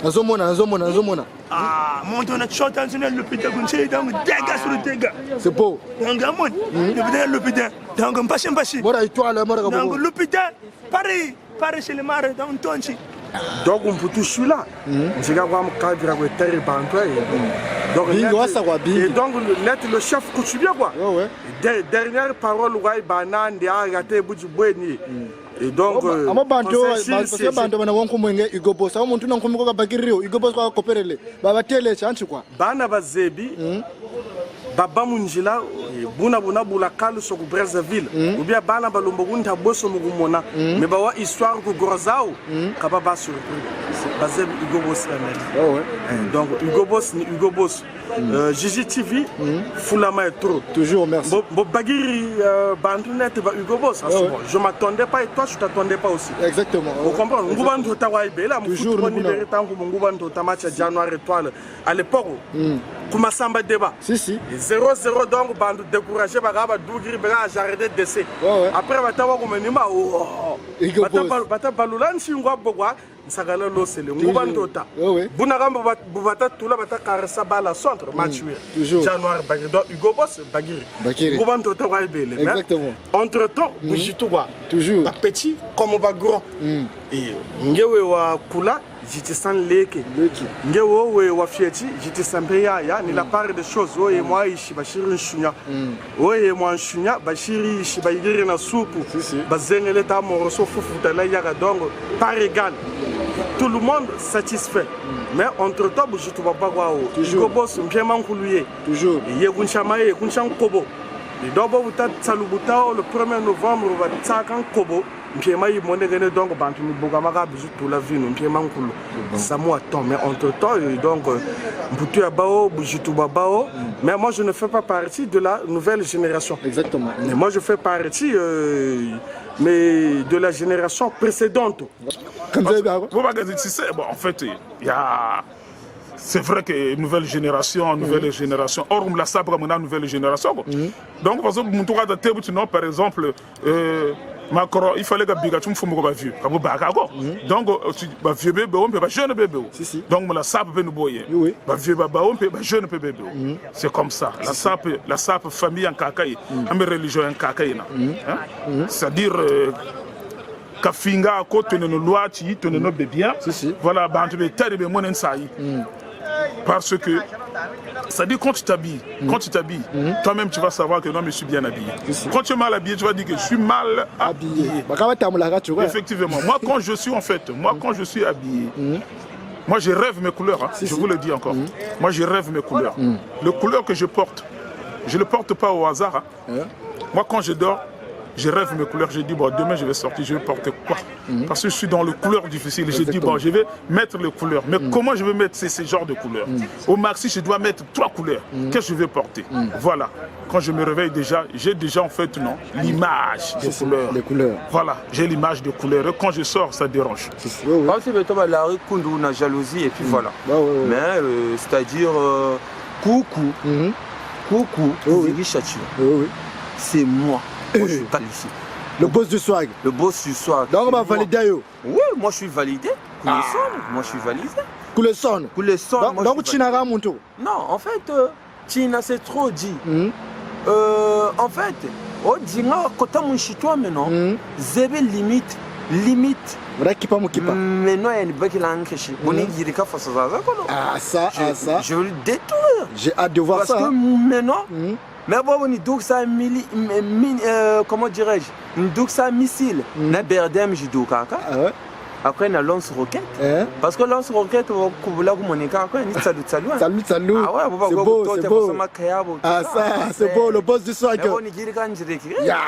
[SPEAKER 2] Azomona.
[SPEAKER 10] Ah, mon ton a short international le pétard qu'on sait dans dégâts sur le dégât.
[SPEAKER 2] C'est beau.
[SPEAKER 10] Dans gamon, le pétard, dans un passion.
[SPEAKER 2] Voilà, toi la mort
[SPEAKER 10] dans le pétard, Paris chez le marais dans Tonchi.
[SPEAKER 6] Donc on peut tout celui-là. Je vais voir mon cadre avec terre bantois. Donc le chef coutumier quoi. Dernière parole ouais banan de arrêter bouti boeni. Et donc
[SPEAKER 2] parce bando bana wanko mwenge igobos aho muntu nankomiko ka bakirio igobos kwa koperele baba tele chanchi kwa
[SPEAKER 6] bana bazebi baba munjila buna bula kalu so ku Brazzaville ou bien bana balombo kunta boso mugumona mais bawa histoire ku grozao ka baba sur bazebi igobos amel donc igobos Gigi TV Fulama est trop
[SPEAKER 2] toujours merci
[SPEAKER 6] bo bagiri bantunet ba igobos je m'attendais pas et toi je t'attendais pas aussi
[SPEAKER 2] exactement
[SPEAKER 6] vous comprenez ngubantu tawaibela
[SPEAKER 2] toujours
[SPEAKER 6] libéré tangu ngubantu tamatch January étoile à l'époque kuma samba débat
[SPEAKER 2] si
[SPEAKER 6] 0-0 donc bandu découragé bagaba dugiri bega arrêté d'essai après batawa kumenima bata balulan shingwa bogwa nsagala lo sele ngubantu ta buna gamba bubata tula bata karasa bala centre match January bagiri donc Hugo Boss bagiri ngubantu ta waibele
[SPEAKER 2] exactement
[SPEAKER 6] entre temps bujitugwa
[SPEAKER 2] toujours
[SPEAKER 6] ba petit comme ba grand et ngewe wa kula j'étais sans leke ngewo we wa fieti j'étais sans ya ni la part des choses oye moi ishi bashiri nshunya oye moi nshunya bashiri ishi bayiri na soupe bazengele ta moroso fufu tala ya donc par égal tout le monde satisfait. Mais entre-temps, je ne sais pas quoi. Toujours. Toujours. Il y a un kobo. Le 1er novembre, on va faire un kobo. Donc, mais entre-temps, donc, mais moi je ne fais pas partie de la nouvelle génération.
[SPEAKER 2] Exactement.
[SPEAKER 6] Mais moi je fais partie mais de la génération précédente.
[SPEAKER 1] Bon, en fait, il y a... C'est vrai que nouvelle génération. Or, on l'a sabre comme une nouvelle génération. Donc, par exemple, par exemple, Macron, il fallait que Bigatum fasse un vieux. Donc, vieux bébé, on peut pas jeune bébé. Donc, on la sabre peut nous boyer. Vieux bébé, on peut pas jeune bébé. C'est comme ça. La sabre famille en kakaï, la religion en kakaï. C'est-à-dire. Kafinga, côté de nos lois, de nos bébés. Voilà, parce que ça dit quand tu t'habilles, toi-même tu vas savoir que non, mais je suis bien habillé. Quand tu es mal habillé, tu vas dire que je suis mal habillé. Effectivement, moi quand je suis habillé, moi je rêve mes couleurs, hein, je vous le dis encore. Moi je rêve mes couleurs. Les couleurs que je porte, je ne les porte pas au hasard. Moi quand je dors, je rêve mes couleurs, je dis bon demain je vais sortir, je vais porter quoi? Parce que je suis dans les couleurs difficiles. Je dis bon je vais mettre les couleurs. Mais comment je vais mettre ces genres de couleurs? Au maxi je dois mettre 3 couleurs. Qu'est-ce que je vais porter? Voilà. Quand je me réveille déjà, j'ai déjà en fait l'image des couleurs. Voilà, j'ai l'image des couleurs. Et quand je sors, ça dérange.
[SPEAKER 4] La rue on a jalousie et puis voilà. Mais c'est-à-dire coucou, c'est moi. Moi, je suis qualifié.
[SPEAKER 2] Le boss du swag.
[SPEAKER 4] Le boss du swag.
[SPEAKER 2] Donc on va valider.
[SPEAKER 4] Oui, moi je suis validé. Moi je suis validé.
[SPEAKER 2] Couleson. Donc tu n'as pas mon tour.
[SPEAKER 4] Non, en fait, Tina c'est trop dit. En fait, au dinga kota mon chitois maintenant, zebe limite. Mais non, il y a une belle qui je veux le détruire.
[SPEAKER 2] J'ai hâte de voir ça.
[SPEAKER 4] Parce que maintenant. Mais bon, on dit ça comment dirais-je? On dit ça missile. Na berdem judo kaka. Après on lance roquette. Parce que lance roquette on couvre mon écart après on salut.
[SPEAKER 2] Salut.
[SPEAKER 4] Ah ouais,
[SPEAKER 2] c'est beau. Ah ça, c'est beau le boss du swag.
[SPEAKER 4] On dit quand
[SPEAKER 2] ya,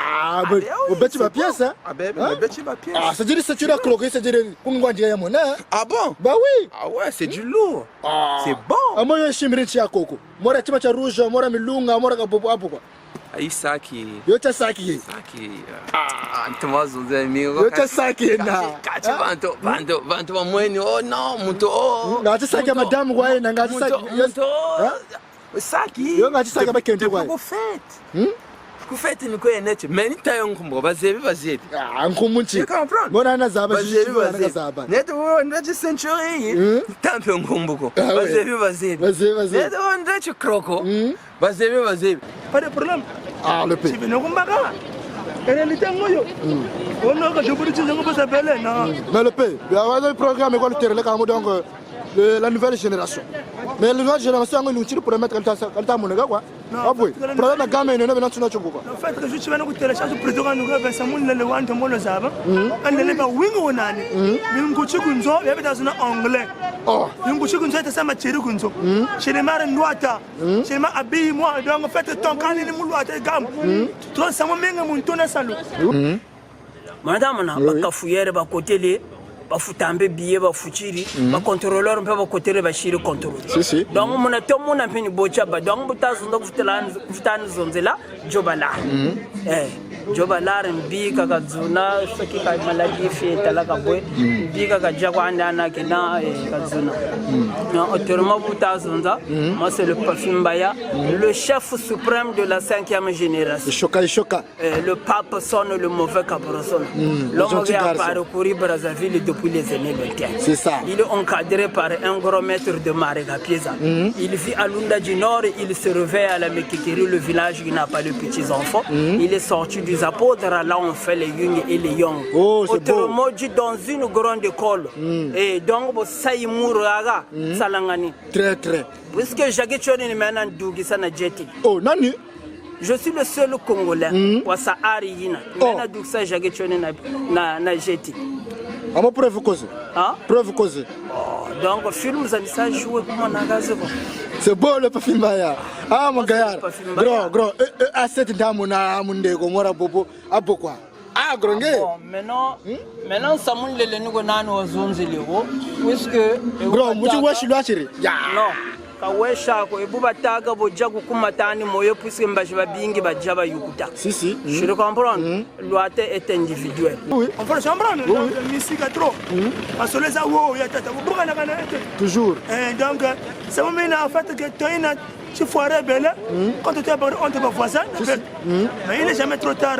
[SPEAKER 2] au bête ma pièce hein.
[SPEAKER 4] Ah ben, bête ma pièce.
[SPEAKER 2] Ah, c'est dire c'est tu l'as cloqué, c'est dire qu'on dire mon
[SPEAKER 4] Ah bon?
[SPEAKER 2] Bah oui.
[SPEAKER 4] Ah ouais, c'est du lourd. C'est bon.
[SPEAKER 2] Ah moi je suis mérite ya koko. Moi tu m'as rouge, moi milunga, moi ka popo apo quoi.
[SPEAKER 4] Isaki.
[SPEAKER 2] Yo ta saki.
[SPEAKER 4] Antomazo amigo.
[SPEAKER 2] Yo ta saki na.
[SPEAKER 4] Kati bantu mweni oh non muto oh.
[SPEAKER 2] Ngati saki madame kwa na ngati saki.
[SPEAKER 4] Saki.
[SPEAKER 2] Yo ngati saki ba kente kwa.
[SPEAKER 4] Ku fete ni ko yenete meni tayo nkumbo bazebi.
[SPEAKER 2] Nkumunchi. Bona na zaba
[SPEAKER 4] na zaba. Neto ndati century. Tampe nkumbuko. Bazebi. Neto ndati kroko. Bazebi.
[SPEAKER 10] Pas de problème.
[SPEAKER 2] Ah, le pays.
[SPEAKER 10] Tu viens de Mbaka. réalité, on a que je peux dire que ça s'appelle non.
[SPEAKER 2] Mais le pays, il y a un programme école terre donc la nouvelle génération. Mais la nouvelle génération on nous tire pour mettre quand ta monnaie quoi. Ah oui. Problème la gamme ne maintenant tu n'as pas.
[SPEAKER 10] En fait que je suis venu télécharger président nous va ça mon le want mon le zaba. On ne pas wing onani. Nous ko chikunzo ya beta suna anglais. Oh, nous ko chikunzo ta sama chiri kunzo. Chez les marins noata. Chez ma abi moi donc en fait ton kan ni mu loata gamme. Toi ça mo menga mun tona salu.
[SPEAKER 3] Madame na bakafuyere bakotele bafutambe biye bafutiri ba contrôleur mpe ba côté ba shiri contrôle donc mon to mon ampeni bocha ba donc butazo ndo futani zonzela jobala jobala mbi kaka zuna soki ka maladie fi talaka boy mbi kaka jagwa ndana kina kazuna non autrement butazo nza moi c'est le parfum baya le chef suprême de la 5e génération
[SPEAKER 2] choka
[SPEAKER 3] le pape sonne le mauvais cabroson l'homme qui a parcouru Brazzaville depuis les années 20.
[SPEAKER 2] C'est ça.
[SPEAKER 3] Il est encadré par un grand maître de Marega Pieza. Il vit à Lunda du Nord, il se réveille à la Mekikiri, le village qui n'a pas de petits enfants. Il est sorti des apôtres, là on fait les Yung et les Young. Autrement dit, dans une grande école. Et donc, Saïmouraga, Salangani.
[SPEAKER 2] Très, très.
[SPEAKER 3] Puisque Jacques Choni maintenant Dougisana Jeti.
[SPEAKER 2] Oh, Nani?
[SPEAKER 3] Je suis le seul Congolais. Wasa Ari Yina. Maintenant Dougsa Jacques Choni na Jeti.
[SPEAKER 2] Amo preuve cause.
[SPEAKER 3] Hein?
[SPEAKER 2] Preuve cause.
[SPEAKER 3] Donc, film, ça a joué comme un agazé.
[SPEAKER 2] C'est beau le parfum Maya. Ah, mon gars. Gros. A7 damona, munde, gomora, bobo, à quoi? Ah, grongue.
[SPEAKER 3] Maintenant, ça m'a dit que nous avons besoin de l'euro. Puisque.
[SPEAKER 2] Gros, tu vois, je suis là, chérie.
[SPEAKER 3] Non. Kawesha ko ebubataga bojja kukumatani moyo puisque mbajiba bingi bajaba yukuta.
[SPEAKER 2] Si.
[SPEAKER 3] Je le comprends. L'ouate est individuel.
[SPEAKER 10] Oui. On peut le comprendre. Ici trop. Parce que les awo ya tata buka na kana.
[SPEAKER 2] Toujours.
[SPEAKER 10] Donc ça me met en fait que tu as tu foirais belle quand tu es on te va voisin. Mais il n'est jamais trop tard.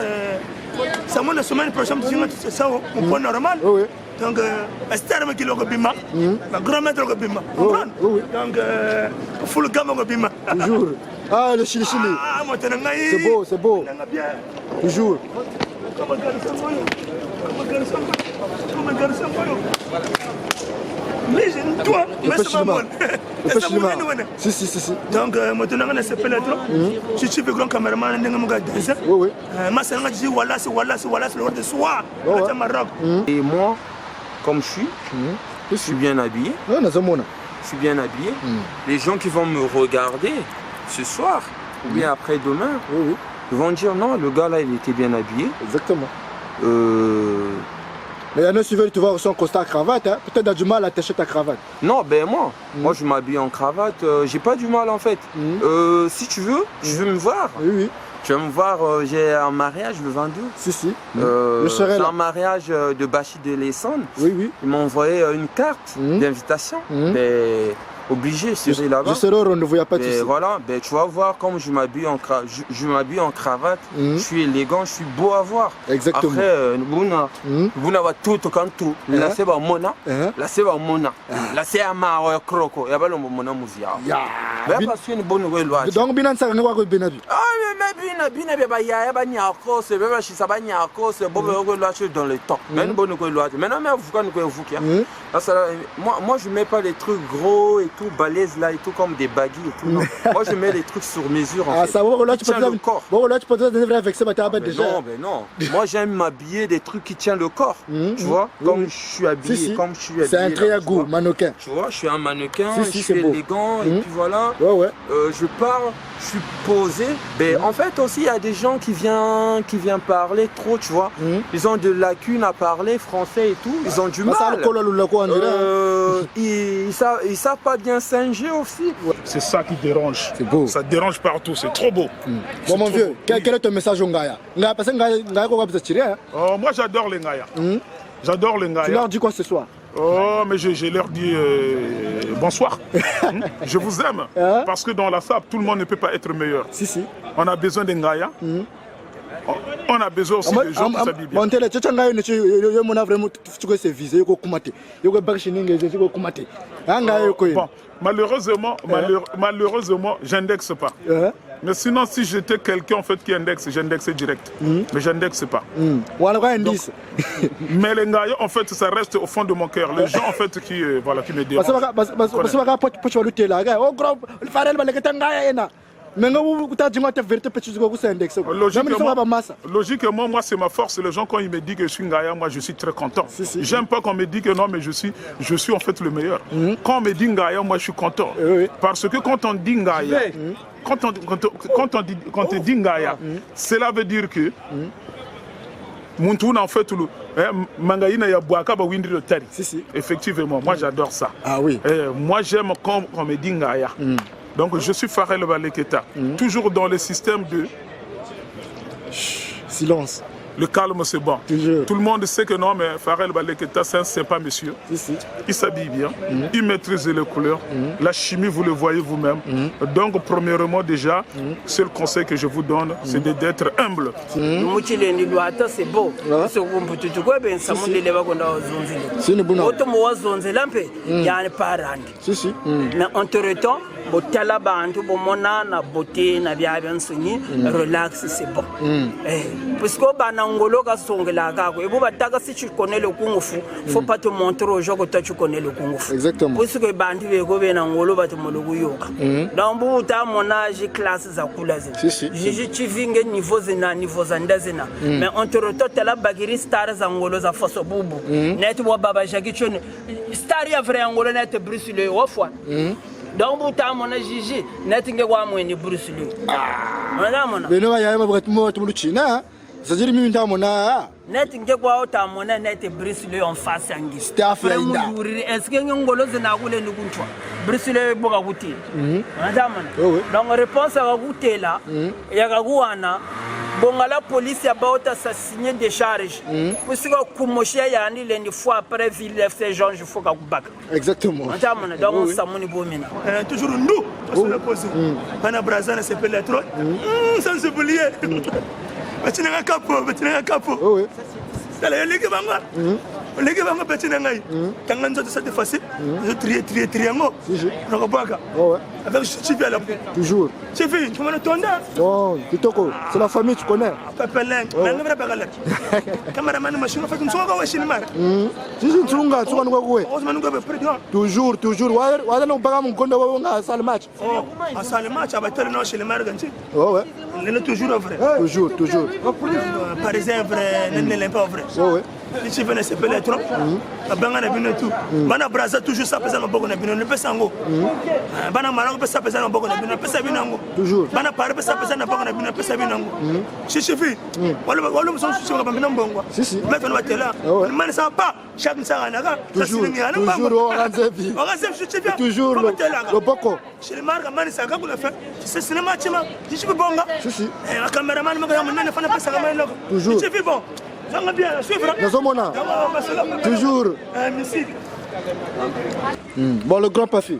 [SPEAKER 10] Ça me la semaine prochaine c'est ça au point normal.
[SPEAKER 2] Oui.
[SPEAKER 10] Donc, c'est qui le bima, ma grand-mère le bima. Donc, il faut le gamin le bima.
[SPEAKER 2] Toujours. Ah, le chili.
[SPEAKER 10] Ah, moi,
[SPEAKER 2] c'est beau. Toujours.
[SPEAKER 10] Mais toi, mais c'est pas
[SPEAKER 2] Si.
[SPEAKER 10] Donc, maintenant, on s'appelle trop. Je suis le grand caméraman de mon gars.
[SPEAKER 2] Oui.
[SPEAKER 10] Ma sœur m'a dit voilà, c'est le de soir. Maroc.
[SPEAKER 4] Et moi, comme je suis bien habillé. Je suis bien habillé. Les gens qui vont me regarder ce soir, ou bien après-demain, ils vont dire non, le gars là, il était bien habillé.
[SPEAKER 2] Exactement. Mais il y en a suivi, tu vois aussi en costard cravate, hein? Peut-être tu as du mal à attacher ta cravate.
[SPEAKER 4] Non, ben moi je m'habille en cravate, j'ai pas du mal en fait. Si tu veux, je veux me voir.
[SPEAKER 2] Oui.
[SPEAKER 4] Tu vas me voir, j'ai un mariage le 22.
[SPEAKER 2] Si.
[SPEAKER 4] C'est un mariage de Bachid de l'Essonne.
[SPEAKER 2] Oui.
[SPEAKER 4] Ils m'ont envoyé une carte d'invitation. Mais obligé, je serai là-bas.
[SPEAKER 2] Je serai au rendez-vous, il n'y a pas de souci.
[SPEAKER 4] Voilà, tu vas voir comme je m'habille en cravate, je suis élégant, je suis beau à voir.
[SPEAKER 2] Exactement.
[SPEAKER 4] Après, vous n'avez tout quand tout. Là, c'est pas mona. Là, c'est pas mona. Là, c'est un maro croco. Il y a pas le mona musia. Mais parce qu'il y a une bonne nouvelle loi.
[SPEAKER 2] Donc, bien ça, on va bien.
[SPEAKER 4] Ah, mais bien, il y a pas niako, c'est bien, si ça va niako, c'est bon, on va dans le temps. Mais une bonne nouvelle loi. Maintenant, vous moi, je mets pas les trucs gros et tout, balèze là et tout, comme des baguilles et tout. Non. Moi, je mets les trucs sur mesure. En fait.
[SPEAKER 2] Ça va, là, tu peux le corps. Bon, là, tu peux devenir avec ça, déjà.
[SPEAKER 4] Non. Moi, j'aime m'habiller des trucs qui tiennent le corps. Tu vois, comme je suis habillé, comme je suis habillé.
[SPEAKER 2] C'est un très à goût, mannequin.
[SPEAKER 4] Tu vois, je suis un mannequin, je suis élégant, et puis voilà. Je parle, je suis posé. Mais en fait, aussi, il y a des gens qui viennent parler trop, tu vois. Ils ont de lacunes à parler français et tout. Ils ont du mal. Ils savent pas bien singer aussi.
[SPEAKER 1] C'est ça qui dérange.
[SPEAKER 2] C'est beau.
[SPEAKER 1] Ça dérange partout, c'est trop beau.
[SPEAKER 2] Bon, mon vieux, quel est ton message au Ngaya? Moi,
[SPEAKER 1] j'adore les Ngaya. J'adore les Ngaya.
[SPEAKER 2] Tu leur dis quoi ce soir?
[SPEAKER 1] Oh, mais je leur dis bonsoir. Je vous aime. Parce que dans la SAP, tout le monde ne peut pas être meilleur.
[SPEAKER 2] Si.
[SPEAKER 1] On a besoin des Ngaya. On a besoin aussi des gens qui s'habillent bien. Bon, malheureusement, j'indexe pas. Mais sinon, si j'étais quelqu'un en fait qui indexe, j'indexais direct. Mais j'indexe pas. Donc, mais les Ngaya, en fait, ça reste au fond de mon cœur. Les gens en fait qui me dérangent. Logiquement, moi c'est ma force. Les gens quand ils me disent que je suis Ngaya, moi je suis très content. J'aime pas qu'on me dise que non, mais je suis en fait le meilleur. Quand on me dit Ngaya, moi je suis content. Parce que quand on dit Ngaya, quand on dit Ngaya, cela veut dire que Muntuna en fait Mangaïna ya boaka ba windri tari. Effectivement, moi j'adore ça.
[SPEAKER 2] Ah oui.
[SPEAKER 1] Moi j'aime quand on me dit Ngaya. Donc je suis Farel Baleketa, toujours dans le système de
[SPEAKER 2] silence.
[SPEAKER 1] Le calme c'est bon.
[SPEAKER 2] Toujours.
[SPEAKER 1] Tout le monde sait que non, mais Farel Baleketa c'est un sympa monsieur. Il s'habille bien, il maîtrise les couleurs, la chimie vous le voyez vous-même. Donc premièrement déjà, c'est le conseil que je vous donne, c'est d'être humble.
[SPEAKER 3] C'est beau. Mais entre-temps, botala bantu bomona na beauté na bia bensoni relax c'est bon parce que bana ngolo ka songela kako et bo bataka si tu connais le kung fu faut pas te montrer aux gens que toi tu connais le kung fu
[SPEAKER 2] exactement
[SPEAKER 3] parce que bantu be go be na ngolo ba te mologu yoka donc bo ta monage classe za kula zina je tu vinge niveau zina niveau za ndazina mais on te retotela bagiri star za ngolo za foso bubu net bo baba jaki chone star ya vrai ngolo net Bruce Lee ofwa donc bo ta monage Gigi net nge kwa mweni Bruce Lee mona
[SPEAKER 2] beno ba ya mabrat mo to china c'est-à-dire mimi ndamona
[SPEAKER 3] net nge kwa ta mona net Bruce Lee en face yangi
[SPEAKER 2] staff ya inda
[SPEAKER 3] est-ce que ngolo zina kule ndikuntwa Bruce Lee boka kuti ndamona donc réponse à kutela ya kakuana bon la police a pas assassiné des charges puisque kumoshia yani les fois après ville FC Jean je faut kabaka
[SPEAKER 2] exactement
[SPEAKER 3] ndamona donc ça moni bomina
[SPEAKER 10] toujours nous sur le poste pana brazana c'est pas trop sans oublier batina kapo
[SPEAKER 2] oui
[SPEAKER 10] la ligue banga lege banga batina ngai tanga nzoto ça facile je triangle on baka avec Chifi à la
[SPEAKER 2] toujours
[SPEAKER 10] Chifi tu m'as entendu
[SPEAKER 2] non kitoko c'est la famille tu connais
[SPEAKER 10] papelin nanga bagala cameraman machine fait une soga wa shinmar
[SPEAKER 2] Chifi tunga tuka ngwa kuwe
[SPEAKER 10] osman ngwa président
[SPEAKER 2] toujours wala no baga mkondo wa nga sal match
[SPEAKER 10] sal match abatel no shinmar ganti
[SPEAKER 2] ouais
[SPEAKER 10] il est toujours vrai
[SPEAKER 2] toujours
[SPEAKER 10] parisien vrai n'est pas vrai
[SPEAKER 2] ouais
[SPEAKER 10] si venez se peler trop banga na bino tout bana braza toujours ça pesa ngoboko na bino ne pesa ngo bana marango pesa pesa ngoboko na bino pesa binango
[SPEAKER 2] toujours
[SPEAKER 10] bana pare pesa pesa na ngoboko na bino pesa binango chichifi wala muso chichi ngaba bino mbongo
[SPEAKER 2] si
[SPEAKER 10] mettre no batela man ça pas chaque nsanga naka
[SPEAKER 2] toujours
[SPEAKER 10] chichifi
[SPEAKER 2] toujours le boko
[SPEAKER 10] chez les marques man ça ka kuna fait c'est cinéma chima chichifi bonga
[SPEAKER 2] si
[SPEAKER 10] la caméraman mo ka mona fana pesa ka mai loko chichifi bon bien suivre
[SPEAKER 2] toujours bon le grand Pafi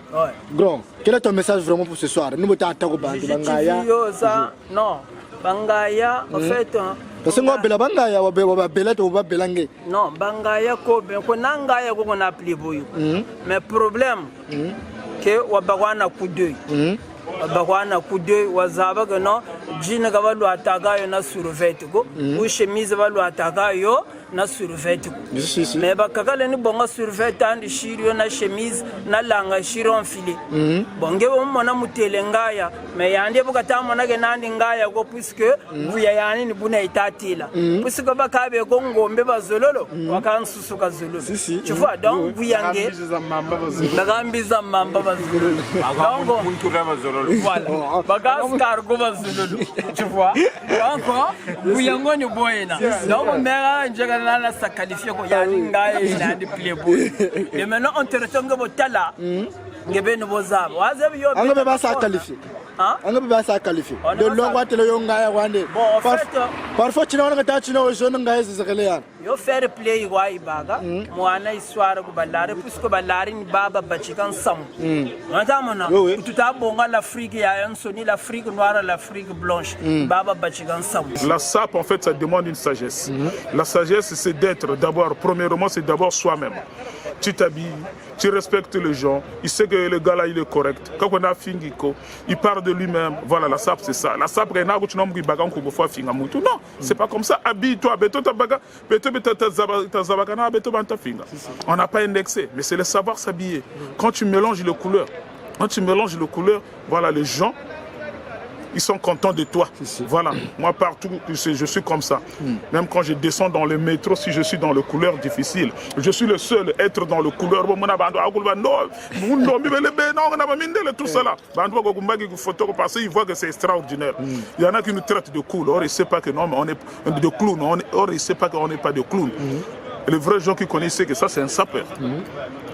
[SPEAKER 2] grand quel est ton message vraiment pour ce soir nous t'attendons bangaya
[SPEAKER 3] non bangaya en fait
[SPEAKER 2] parce que moi bela bangaya wa bela to ba belange
[SPEAKER 3] non bangaya ko nangaya ko na appelé boyo mais problème que wa bagwana coup d'œil bakwana kude wazaba que non jina gabalu atagayo na survete go ou chemise balu atagayo na survete mais bakakale ni bonga survete andi shirio na chemise na langa shiro enfilé bonge mona mutele ngaya mais yande bukata mona ke nandi ngaya go puisque buya yani ni buna itatila puisque bakabe ko ngombe bazololo wakansusuka zulu tu vois donc buyange bagambiza mamba bazololo donc voilà bagage cargo bazololo tu vois encore buyango ni boyena donc mera njega na sa qualifié ko yani ngaye na di playboy et maintenant on te retonga botala ngebe no bozaba wazabi yo
[SPEAKER 2] angabe ba sa qualifié angabe ba sa qualifié de longo tele yo ngaya wande parfois tu n'as pas tu n'as jeune ngaya zizekele yana
[SPEAKER 3] yo fair play wa ibaga mwana iswara ku balare puisque balare ni baba bachikan sam ntamona tutabonga l'Afrique ya ensoni l'Afrique noire l'Afrique blanche baba bachikan sam
[SPEAKER 1] la SAP en fait ça demande une sagesse la sagesse c'est d'être d'abord premièrement c'est d'abord soi-même tu t'habilles tu respectes les gens il sait que le gars là il est correct quand on a fingiko il parle de lui-même voilà la SAP c'est ça la SAP rena ko tunombi baga ko fois finga mutu non c'est pas comme ça habille-toi beto tabaga beto on n'a pas indexé, mais c'est le savoir s'habiller. Quand tu mélanges les couleurs, voilà, les gens, ils sont contents de toi. Voilà, moi partout, je suis comme ça. Même quand je descends dans le métro, si je suis dans le couleur difficile, je suis le seul à être dans le couleur. Tout cela. Parce qu'ils voient que c'est extraordinaire. Il y en a qui nous traitent de cool. Or, ils ne savent pas que non, mais on est de clown. Or, ils ne savent pas qu'on n'est pas de clown. Et les vrais gens qui connaissent que ça, c'est un sapeur.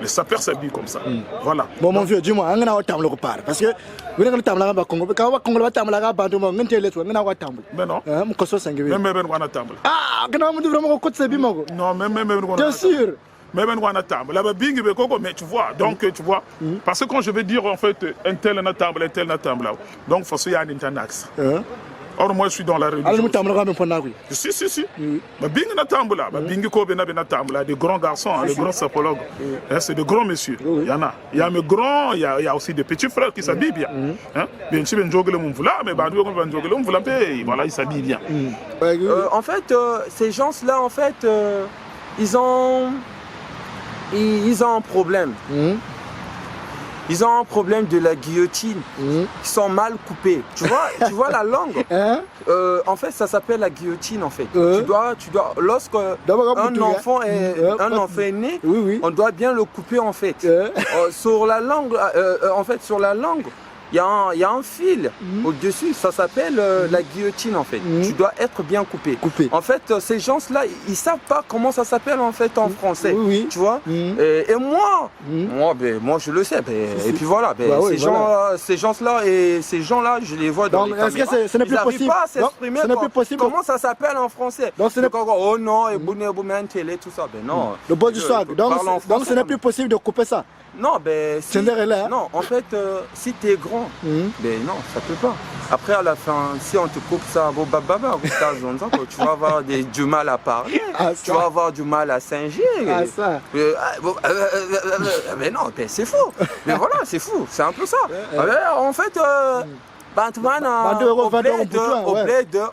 [SPEAKER 1] Les sapeurs s'habillent comme ça. Voilà.
[SPEAKER 2] Bon, mon vieux, dis-moi, on a un temps parce que vous avez un temps là-bas, Congo, quand on va un temps là-bas, on va un temps.
[SPEAKER 1] Mais non.
[SPEAKER 2] Même
[SPEAKER 1] on a temps.
[SPEAKER 2] Ah, quand on va vraiment côté Bimago.
[SPEAKER 1] Non, même
[SPEAKER 2] bien sûr.
[SPEAKER 1] Même on a temps. Là-bas, bing, mais tu vois. Donc, tu vois. Parce que quand je vais dire, en fait, un tel n'a table, un tel n'a table. Donc, il faut qu'il y ait un axe. Or, moi, je suis dans la religion. Si. Des grands garçons, des grands sapologues. C'est de grands messieurs. Il y en a. Il y a mes grands, il y a aussi des petits frères qui s'habillent bien. Bien sûr, voilà, ils s'habillent bien.
[SPEAKER 4] En fait, ces gens-là, en fait, ils ont un problème. Ils ont un problème de la guillotine. Ils sont mal coupés. Tu vois la langue. En fait, ça s'appelle la guillotine. En fait, tu dois, lorsque un enfant est né, on doit bien le couper. En fait, sur la langue, il y a un fil au-dessus, ça s'appelle la guillotine en fait. Tu dois être bien coupé. En fait, ces gens-là, ils savent pas comment ça s'appelle en fait en français. Tu vois. Et moi je le sais. Et puis voilà, ces gens-là, je les vois dans les caméras.
[SPEAKER 2] Est-ce que ce n'est plus possible?
[SPEAKER 4] Pas à s'exprimer. Comment ça s'appelle en français? Oh non, et tout ça. Non.
[SPEAKER 2] Le bon du swag. Donc ce n'est plus possible de couper ça.
[SPEAKER 4] Non, non, en fait, si tu es grand, non, ça peut pas. Après, à la fin, si on te coupe ça, tu vas avoir du mal à parler, tu vas avoir du mal à singer. Mais non, c'est fou. Mais voilà, c'est fou, c'est un peu ça. En fait,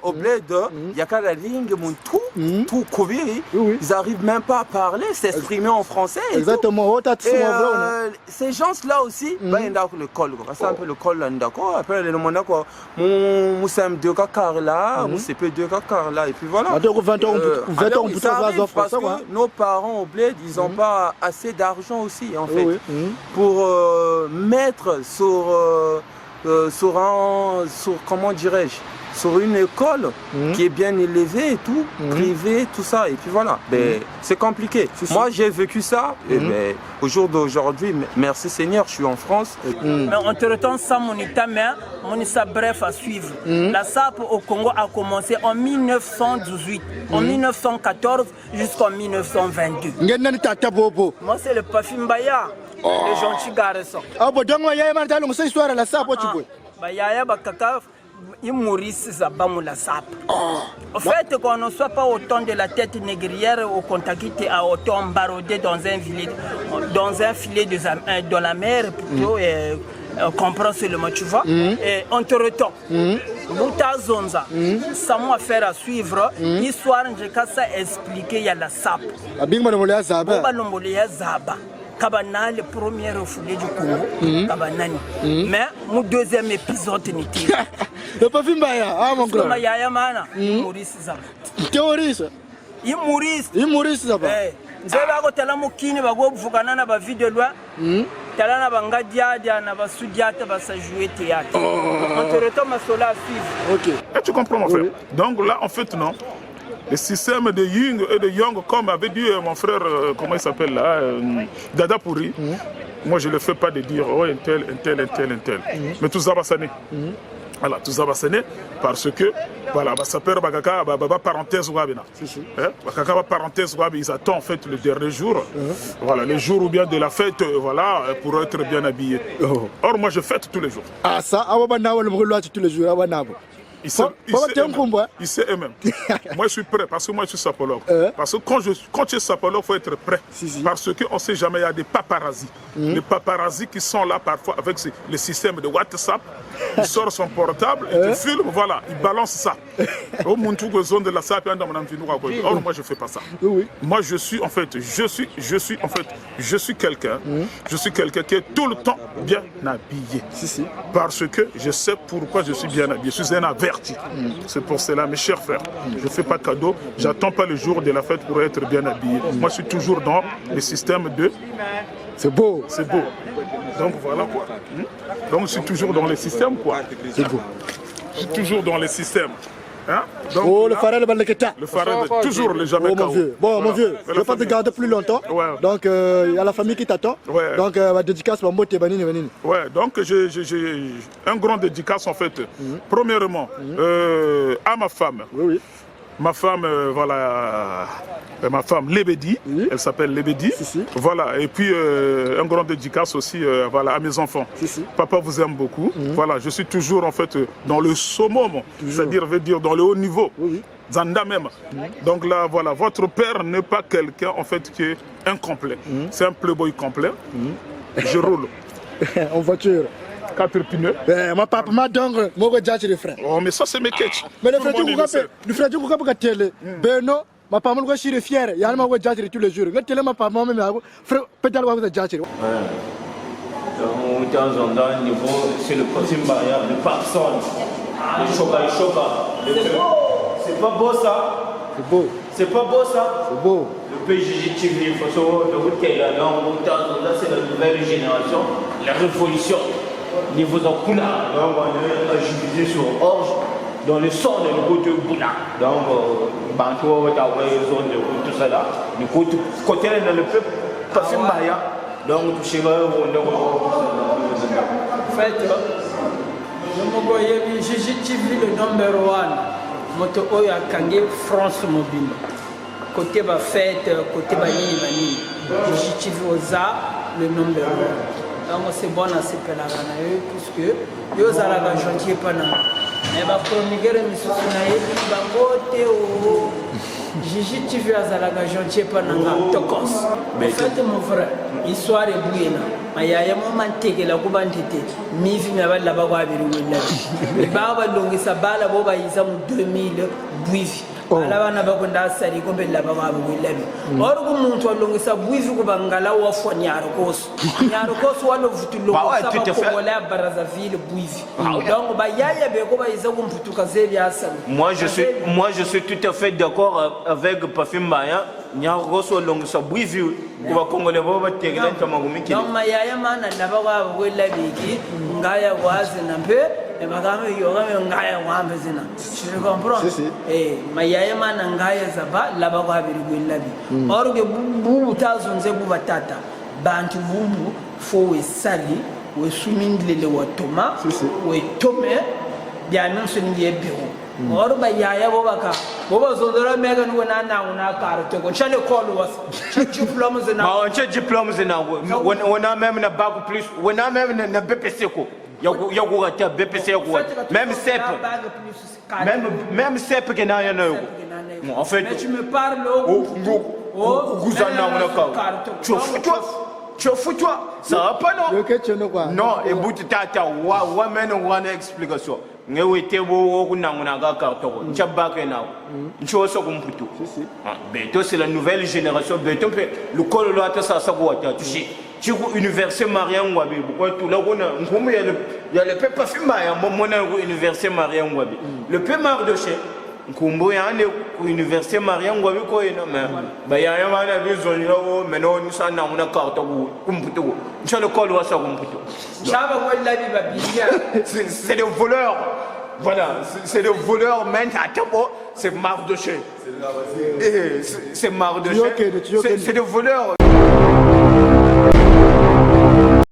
[SPEAKER 4] au bled, il y a qu'à la ligne, tout couvert. Ils n'arrivent même pas à parler, s'exprimer en français.
[SPEAKER 2] Exactement.
[SPEAKER 4] Ces gens-là aussi, ils ont le col. C'est un peu le col là. Après, le monde, nous sommes deux cacards là, nous sommes deux cacards là. Et puis voilà. Parce que nos parents au bled, ils n'ont pas assez d'argent aussi, en fait, pour mettre comment dirais-je, sur une école qui est bien élevée et tout, privée, tout ça, et puis voilà. C'est compliqué. Moi, j'ai vécu ça, et au jour d'aujourd'hui, merci Seigneur, je suis en France.
[SPEAKER 3] Mais on te retourne ça, bref à suivre. La SAP au Congo a commencé en 1918, en 1914 jusqu'en 1922. Moi, c'est le Pafimbaya. Les gentils garçons. Yaya Bakaka, ils mourissent la sape. En fait, qu'on ne soit pas autant de la tête négrière au contact à autant barodé dans un filet de la mer, plutôt, comprend seulement, tu vois. Et on te retourne. Mouta Zonza, ça m'a fait à suivre. L'histoire, je ça expliquer, il y a la sape. Kabana, le premier refoulé du Congo, Kabanani. Mais mon deuxième épisode n'était pas.
[SPEAKER 2] Le pas film mon grand.
[SPEAKER 3] Maurice Zaba.
[SPEAKER 2] Théorise.
[SPEAKER 3] Il Maurice Zaba. Nzeba ko tala mukini bago vukana na ba video lwa. Tala na banga dia na ba sudiata ba sa jouer théâtre. On te retombe à cela à suivre.
[SPEAKER 1] OK. Et tu comprends mon frère. Donc là en fait non. Le système de Ying et de Yang, comme avait dit mon frère, comment il s'appelle là, Dada Pourri, moi je ne le fais pas de dire, oh, un tel. Mais tout ça va sonner. Voilà, tout ça va sonner parce que, voilà, ça perd Bakaka, parenthèse Wabina. Bakaka, parenthèse Wabina, ils attendent en fait le dernier jour, voilà, le jour ou bien de la fête, voilà, pour être bien habillé. Or, moi je fête tous les jours.
[SPEAKER 2] Ah, ça, tous les jours,
[SPEAKER 1] il sait eux-mêmes. Moi je suis prêt parce que moi je suis sapologue. Parce que quand tu es sapologue, il faut être prêt. Parce qu'on ne sait jamais, il y a des paparazzis. Les paparazzis qui sont là parfois avec le système de WhatsApp. Il sort son portable, il te filme, voilà, il balance ça. Or moi je ne fais pas ça. Moi je suis en fait, je suis quelqu'un qui est tout le temps bien habillé. Parce que je sais pourquoi je suis bien habillé. Je suis un averti. C'est pour cela, mes chers frères, je ne fais pas de cadeau, j'attends pas le jour de la fête pour être bien habillé. Moi, je suis toujours dans le système de...
[SPEAKER 2] C'est beau.
[SPEAKER 1] C'est beau. Donc voilà quoi. Donc je suis toujours dans le système quoi.
[SPEAKER 2] C'est beau.
[SPEAKER 1] Je suis toujours dans le système. Hein?
[SPEAKER 2] Donc, le Farel Baleketa.
[SPEAKER 1] Le Farel, toujours le jamais
[SPEAKER 2] mon vieux. Bon, mon vieux, je ne vais pas te garder plus longtemps. Donc, il y a la famille qui t'attend. Donc, ma dédicace pour Mbote Banini.
[SPEAKER 1] Ouais, donc j'ai un grand dédicace en fait. Premièrement, à ma femme. ma femme, voilà, ma femme Lebedi, elle s'appelle Lebedi. Voilà, et puis un grand dédicace aussi voilà, à mes enfants. Papa vous aime beaucoup. Voilà, je suis toujours en fait dans le summum, c'est-à-dire dans le haut niveau. Zanda même. Donc là, voilà, votre père n'est pas quelqu'un en fait qui est incomplet. C'est un playboy complet. Je roule.
[SPEAKER 2] En voiture.
[SPEAKER 1] 4 pneus.
[SPEAKER 2] Ma papa m'a donné mon le frère.
[SPEAKER 1] Oh, mais ça, c'est mes catchs.
[SPEAKER 2] Mais le frère, tu comprends pas télé. Beno, ma papa m'a dit fier. Il y a un moment où tous les jours. Le télé, ma papa m'a dit frère, peut-être que vous êtes déjà.
[SPEAKER 5] De temps en temps, niveau, c'est le prochain barrière de personne. Le choca. C'est pas beau ça.
[SPEAKER 2] C'est beau.
[SPEAKER 5] C'est pas beau ça.
[SPEAKER 2] C'est beau.
[SPEAKER 5] Le PJJ, il faut savoir de route qu'il y a là, c'est la nouvelle génération, la révolution. Niveau de Boula, donc on a jubilé sur Orge, dans le son de route de Boula. Donc, Bantou, zone de route, tout ça là. Du côté dans le peuple, pas fait Maya. Donc, tu sais, on est
[SPEAKER 3] en fait, je me voyais, j'ai le number 1. Moto Oyo a Kangé, France Mobile. Côté ba fête, côté ba nini. J'ai le number 1. Donc c'est bon à se faire puisque yo zalaga gentil pana. Mais ba chroniqueur misusunaye ba côté o Gigi TV azalaga gentil pana tokos. Mais fait mon frère, histoire est bouena. Mayaya mo mantegela ku bandite. Mivi mabala ba kwa biru wela. Baba longisa bala bo ba isa mu 2000 buivi. Alabana bakunda sari kombe laba babo wilabi orugo muntu alongisa bwizi kubangala wafwa Nyarukoso Nyarukoso walo vutulo saba kola Brazzaville bwizi donc bayaya beko bayiza kumputuka zebi asana.
[SPEAKER 5] Moi je suis tout à fait d'accord avec Parfum Maya. Nyarukoso longisa bwizi kuba Congolais baba tegela tamagumi kile
[SPEAKER 3] donc mayaya mana laba babo wilabi ki ngaya wazi nampe. Tu comprends? Et Mayaya Manangaya Zaba, Labawa Labi. Or que Bou Tazonze Boubatata, Bantu Boubu, Fo et Sali, ou swimming le Watoma, ou Tome, Diamond Sunny Bureau. Or by Yaya Bobaka, Boba Zodora Megan when I now car to Channel call was diplomas and now
[SPEAKER 5] diplomas and now when I'm having a bag plus when I'm having a BPCO. Yagurata BPC même CEP qui n'a rien en fait
[SPEAKER 3] tu me parles
[SPEAKER 5] tu fous-toi ça va pas non non et bout tata wa men on explication ngewe tebo kunanguna ga karton tchabaka na nchoso kumputu beto c'est la nouvelle génération beto le kololo ata ça quoi tu sais Chiku université Mariam Wabi, pourquoi tout là il y a le peu pas fumé à mon université Mariam Wabi. Le peu Mardoché, Kumbo y a une université Mariam Wabi quoi mais il y a un besoin mais non nous ça n'a on a carte ou kumputo. Je le col ou ça kumputo. C'est le voleur. Voilà, c'est le voleur maintenant à Tabo, c'est Mardoché. C'est Mardoché. C'est le voleur.